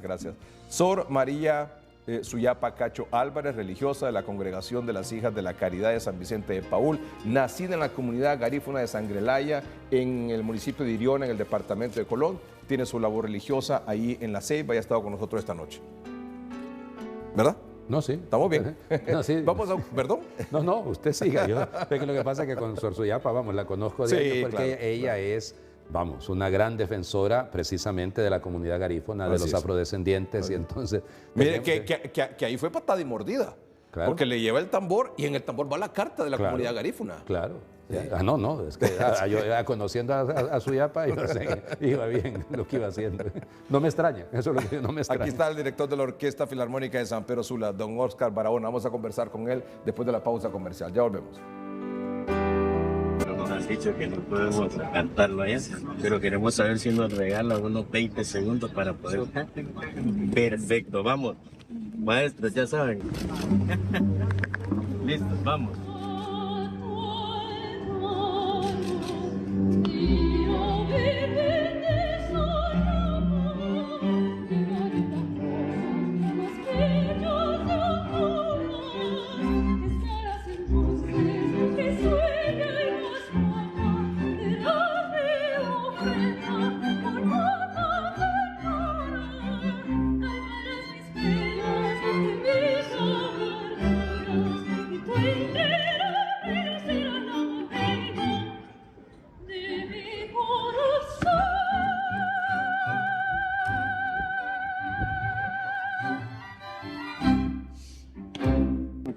Gracias. Sor María Suyapa Cacho Álvarez, religiosa de la Congregación de las Hijas de la Caridad de San Vicente de Paúl, nacida en la comunidad garífuna de Sangrelaya, en el municipio de Iriona, en el departamento de Colón. Tiene su labor religiosa ahí en La Ceiba y ha estado con nosotros esta noche. ¿Verdad? No, sí. ¿Estamos bien? No, sí. Vamos a... ¿Perdón? No, usted siga. Lo que pasa es que con Sor Suyapa, vamos, la conozco de años porque claro, ella es, vamos, una gran defensora precisamente de la comunidad garífuna, de los afrodescendientes. Y entonces... Mire, que ahí fue patada y mordida. Claro. Porque le lleva el tambor y en el tambor va la carta de la comunidad garífuna. Claro. No, es que yo conociendo a Suyapa, yo sé que iba bien lo que iba haciendo. No me extraña, eso es lo que no me extraña. Aquí está el director de la Orquesta Filarmónica de San Pedro Sula, don Oscar Barahona. Vamos a conversar con él después de la pausa comercial. Ya volvemos. Nos han dicho que no podemos cantarlo allá, pero queremos saber si nos regala unos 20 segundos para poder. Perfecto, vamos. Maestros, ya saben. Listos, vamos.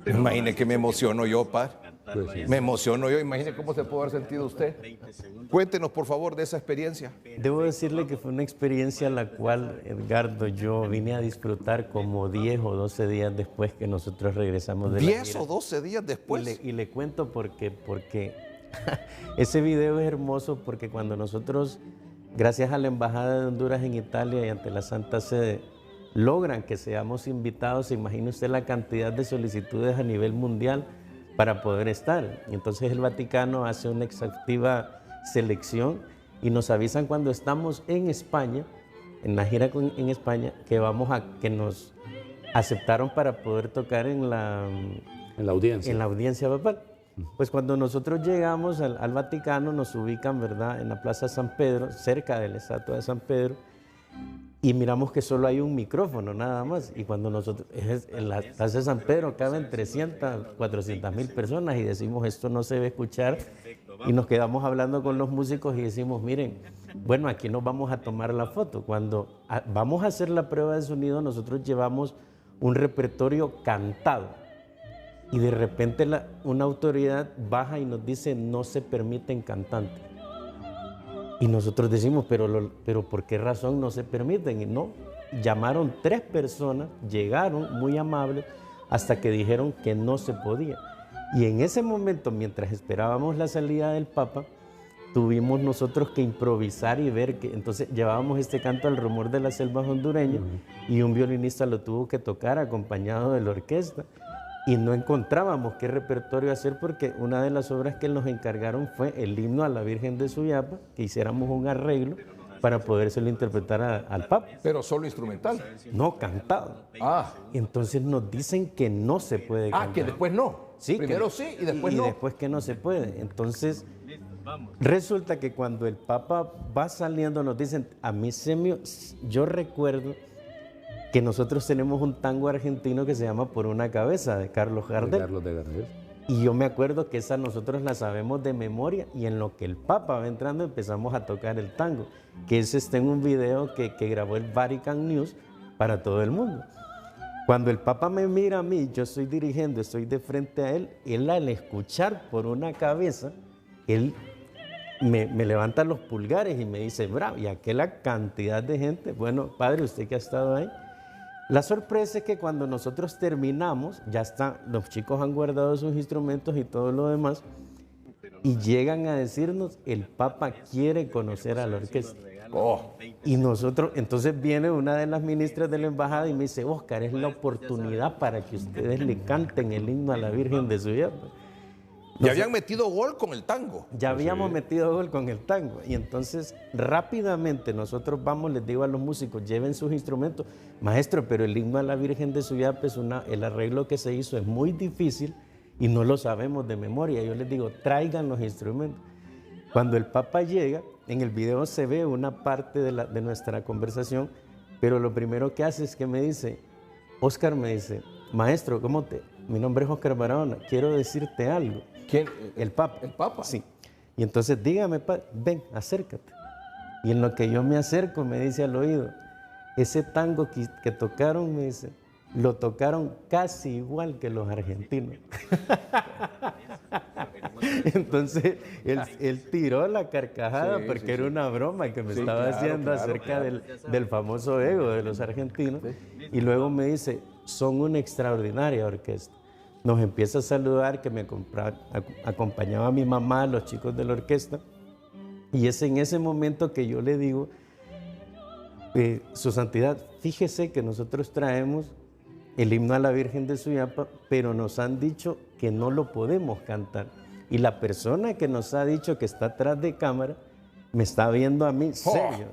Imagine que me emociono yo, par. Me emociono yo. Imagine cómo se puede haber sentido usted. Cuéntenos, por favor, de esa experiencia. Debo decirle que fue una experiencia la cual, Edgardo, yo vine a disfrutar como 10 o 12 días después que nosotros regresamos de la gira. 10 o 12 días después. Y le cuento porque ese video es hermoso porque cuando nosotros, gracias a la Embajada de Honduras en Italia y ante la Santa Sede, logran que seamos invitados, imagine usted la cantidad de solicitudes a nivel mundial para poder estar. Entonces el Vaticano hace una exhaustiva selección y nos avisan cuando estamos en España, en la gira en España, que nos aceptaron para poder tocar en la audiencia papal. Pues cuando nosotros llegamos al Vaticano nos ubican, ¿verdad?, en la Plaza San Pedro, cerca de la estatua de San Pedro, y miramos que solo hay un micrófono nada más. Y cuando nosotros, en la Plaza de San Pedro caben 300, 400 mil personas y decimos esto no se debe escuchar. Y nos quedamos hablando con los músicos y decimos, miren, bueno, aquí nos vamos a tomar la foto. Cuando vamos a hacer la prueba de sonido, nosotros llevamos un repertorio cantado. Y de repente una autoridad baja y nos dice, no se permiten cantantes. Y nosotros decimos, pero ¿por qué razón no se permiten? Y no, llamaron 3 personas, llegaron muy amables, hasta que dijeron que no se podía. Y en ese momento, mientras esperábamos la salida del Papa, tuvimos nosotros que improvisar y ver que entonces llevábamos este canto al rumor de las selvas hondureñas y un violinista lo tuvo que tocar acompañado de la orquesta. Y no encontrábamos qué repertorio hacer porque una de las obras que nos encargaron fue el himno a la Virgen de Suyapa, que hiciéramos un arreglo para podérselo interpretar al Papa. Pero solo instrumental. No, cantado. Entonces nos dicen que no se puede cantar. Que después no. Sí, primero sí y después no. Y después que no se puede. Entonces resulta que cuando el Papa va saliendo nos dicen, yo recuerdo que nosotros tenemos un tango argentino que se llama Por una cabeza, de Carlos Gardel. Y yo me acuerdo que esa nosotros la sabemos de memoria y en lo que el Papa va entrando empezamos a tocar el tango, que ese está en un video que grabó el Vatican News para todo el mundo. Cuando el Papa me mira a mí, yo estoy dirigiendo, estoy de frente a él al escuchar por una cabeza, él me levanta los pulgares y me dice, bravo, y aquella cantidad de gente, bueno, padre, usted que ha estado ahí. La sorpresa es que cuando nosotros terminamos, ya está, los chicos han guardado sus instrumentos y todo lo demás, y llegan a decirnos, el Papa quiere conocer a la orquesta. Oh. Y nosotros, entonces viene una de las ministras de la embajada y me dice, Óscar, es la oportunidad para que ustedes le canten el himno a la Virgen de Suyapa. Ya habían metido gol con el tango. Ya habíamos metido gol con el tango. Y entonces rápidamente nosotros vamos, les digo a los músicos, lleven sus instrumentos. Maestro, pero el himno a la Virgen de Suyapa, el arreglo que se hizo es muy difícil y no lo sabemos de memoria. Yo les digo, traigan los instrumentos. Cuando el Papa llega, en el video se ve una parte de nuestra conversación, pero lo primero que hace es que me dice, Óscar me dice, maestro, mi nombre es Óscar Barahona, quiero decirte algo. ¿Quién? El Papa. ¿El Papa? Sí. Y entonces dígame, ven, acércate. Y en lo que yo me acerco me dice al oído, ese tango que tocaron, me dice, lo tocaron casi igual que los argentinos. Entonces él tiró la carcajada porque era una broma que me estaba haciendo acerca del famoso ego de los argentinos. Y luego me dice, son una extraordinaria orquesta. Nos empieza a saludar, que me acompañaba a mi mamá, los chicos de la orquesta. Y es en ese momento que yo le digo, Su Santidad, fíjese que nosotros traemos el himno a la Virgen de Suyapa, pero nos han dicho que no lo podemos cantar. Y la persona que nos ha dicho que está atrás de cámara me está viendo a mí serio.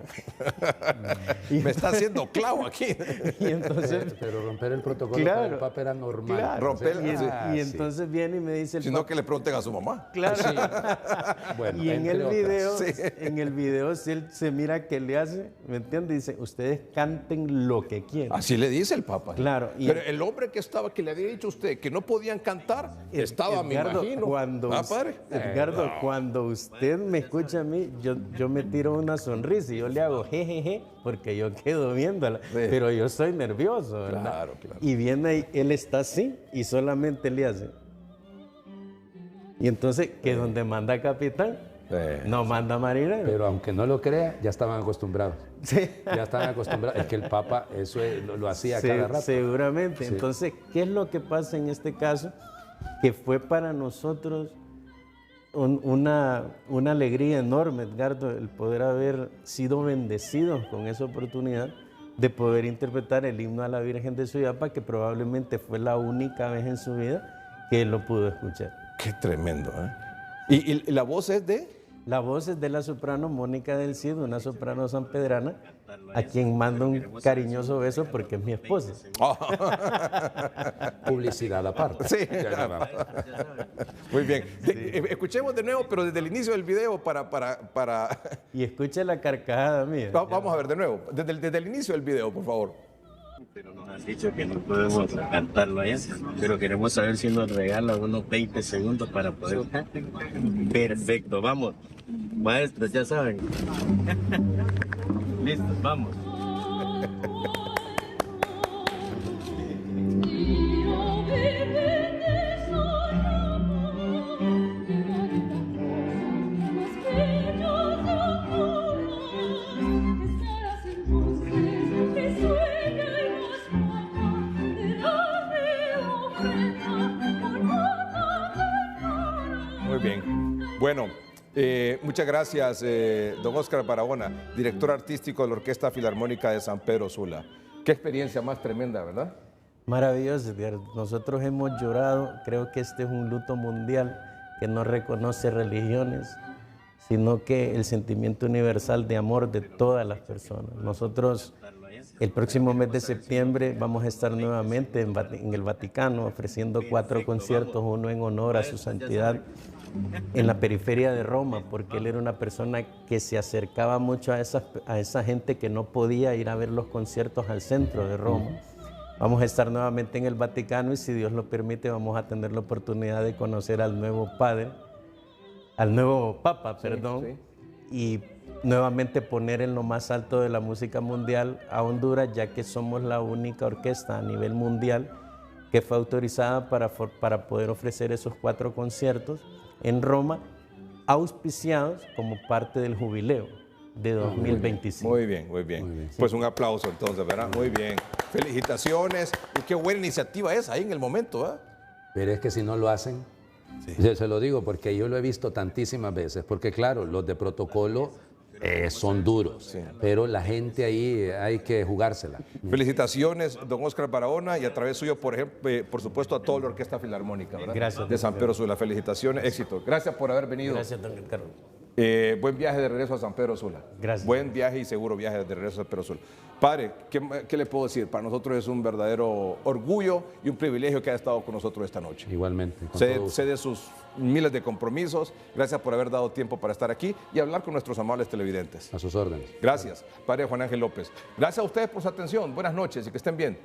Me está haciendo clavo aquí. Y entonces, pero romper el protocolo para el Papa era normal. Claro, y entonces viene y me dice... Si no, que le pregunten a su mamá. Claro. Sí. Bueno, y en el video, si él se mira que le hace, ¿me entiendes? Dice, ustedes canten lo que quieran. Así le dice el Papa. Claro. Pero el hombre que le había dicho a usted que no podían cantar, estaba, Edgardo, me imagino. Edgardo, cuando usted me escucha a mí, yo me tiro una sonrisa y yo le hago jejeje porque yo quedo viéndola, pero yo soy nervioso, ¿verdad? Claro. Y viene ahí, él está así y solamente le hace. Y entonces, que donde manda capitán, no manda marinero. Pero aunque no lo crea, ya estaban acostumbrados. Sí. Ya estaban acostumbrados. Es que el Papa eso lo hacía cada rato. Seguramente. Sí. Entonces, ¿qué es lo que pasa en este caso? Que fue para nosotros una alegría enorme, Edgardo, el poder haber sido bendecidos con esa oportunidad de poder interpretar el himno a la Virgen de Suyapa, que probablemente fue la única vez en su vida que él lo pudo escuchar. Qué tremendo, ¿eh? ¿Y la voz es de? La voz es de la soprano Mónica del Cid, una soprano sanpedrana, a quien mando un cariñoso beso porque es mi esposa. Publicidad aparte. Sí. Muy bien. Escuchemos de nuevo, pero desde el inicio del video para... Y escuche la carcajada mía. Vamos a ver de nuevo, desde el inicio del video, por favor. Pero nos han dicho que no podemos cantarlo allá, pero queremos saber si nos regala unos 20 segundos para poder... Perfecto, vamos. Maestros, ya saben. Listos, vamos. Muy bien. Bueno, muchas gracias, don Óscar Barahona, director artístico de la Orquesta Filarmónica de San Pedro Sula. Qué experiencia más tremenda, ¿verdad? Maravilloso, nosotros hemos llorado, creo que este es un luto mundial que no reconoce religiones, sino que el sentimiento universal de amor de todas las personas. Nosotros el próximo mes de septiembre vamos a estar nuevamente en el Vaticano ofreciendo 4 conciertos, uno en honor a su santidad en la periferia de Roma, porque él era una persona que se acercaba mucho a esa gente que no podía ir a ver los conciertos al centro de Roma. Vamos a estar nuevamente en el Vaticano y si Dios lo permite vamos a tener la oportunidad de conocer al nuevo Papa, perdón. Sí. Y nuevamente poner en lo más alto de la música mundial a Honduras, ya que somos la única orquesta a nivel mundial que fue autorizada para poder ofrecer esos 4 conciertos en Roma, auspiciados como parte del jubileo de 2025. Muy bien, muy bien. Muy bien. Pues un aplauso entonces, ¿verdad? Muy bien. Felicitaciones. Y qué buena iniciativa es ahí en el momento, ¿verdad? Pero es que si no lo hacen, yo se lo digo porque yo lo he visto tantísimas veces, porque claro, los de protocolo son duros, pero la gente ahí hay que jugársela. Felicitaciones, don Óscar Barahona, y a través suyo, por ejemplo, por supuesto, a toda la Orquesta Filarmónica, ¿verdad? Gracias. De San Pedro Sula. Felicitaciones, éxito. Gracias por haber venido. Gracias, don Ricardo. Buen viaje de regreso a San Pedro Sula. Gracias. Buen viaje y seguro viaje de regreso a San Pedro Sula. Padre, ¿qué le puedo decir? Para nosotros es un verdadero orgullo y un privilegio que haya estado con nosotros esta noche. Igualmente. Sé de sus miles de compromisos. Gracias por haber dado tiempo para estar aquí y hablar con nuestros amables televidentes. A sus órdenes. Gracias, Padre Juan Ángel López. Gracias a ustedes por su atención. Buenas noches y que estén bien.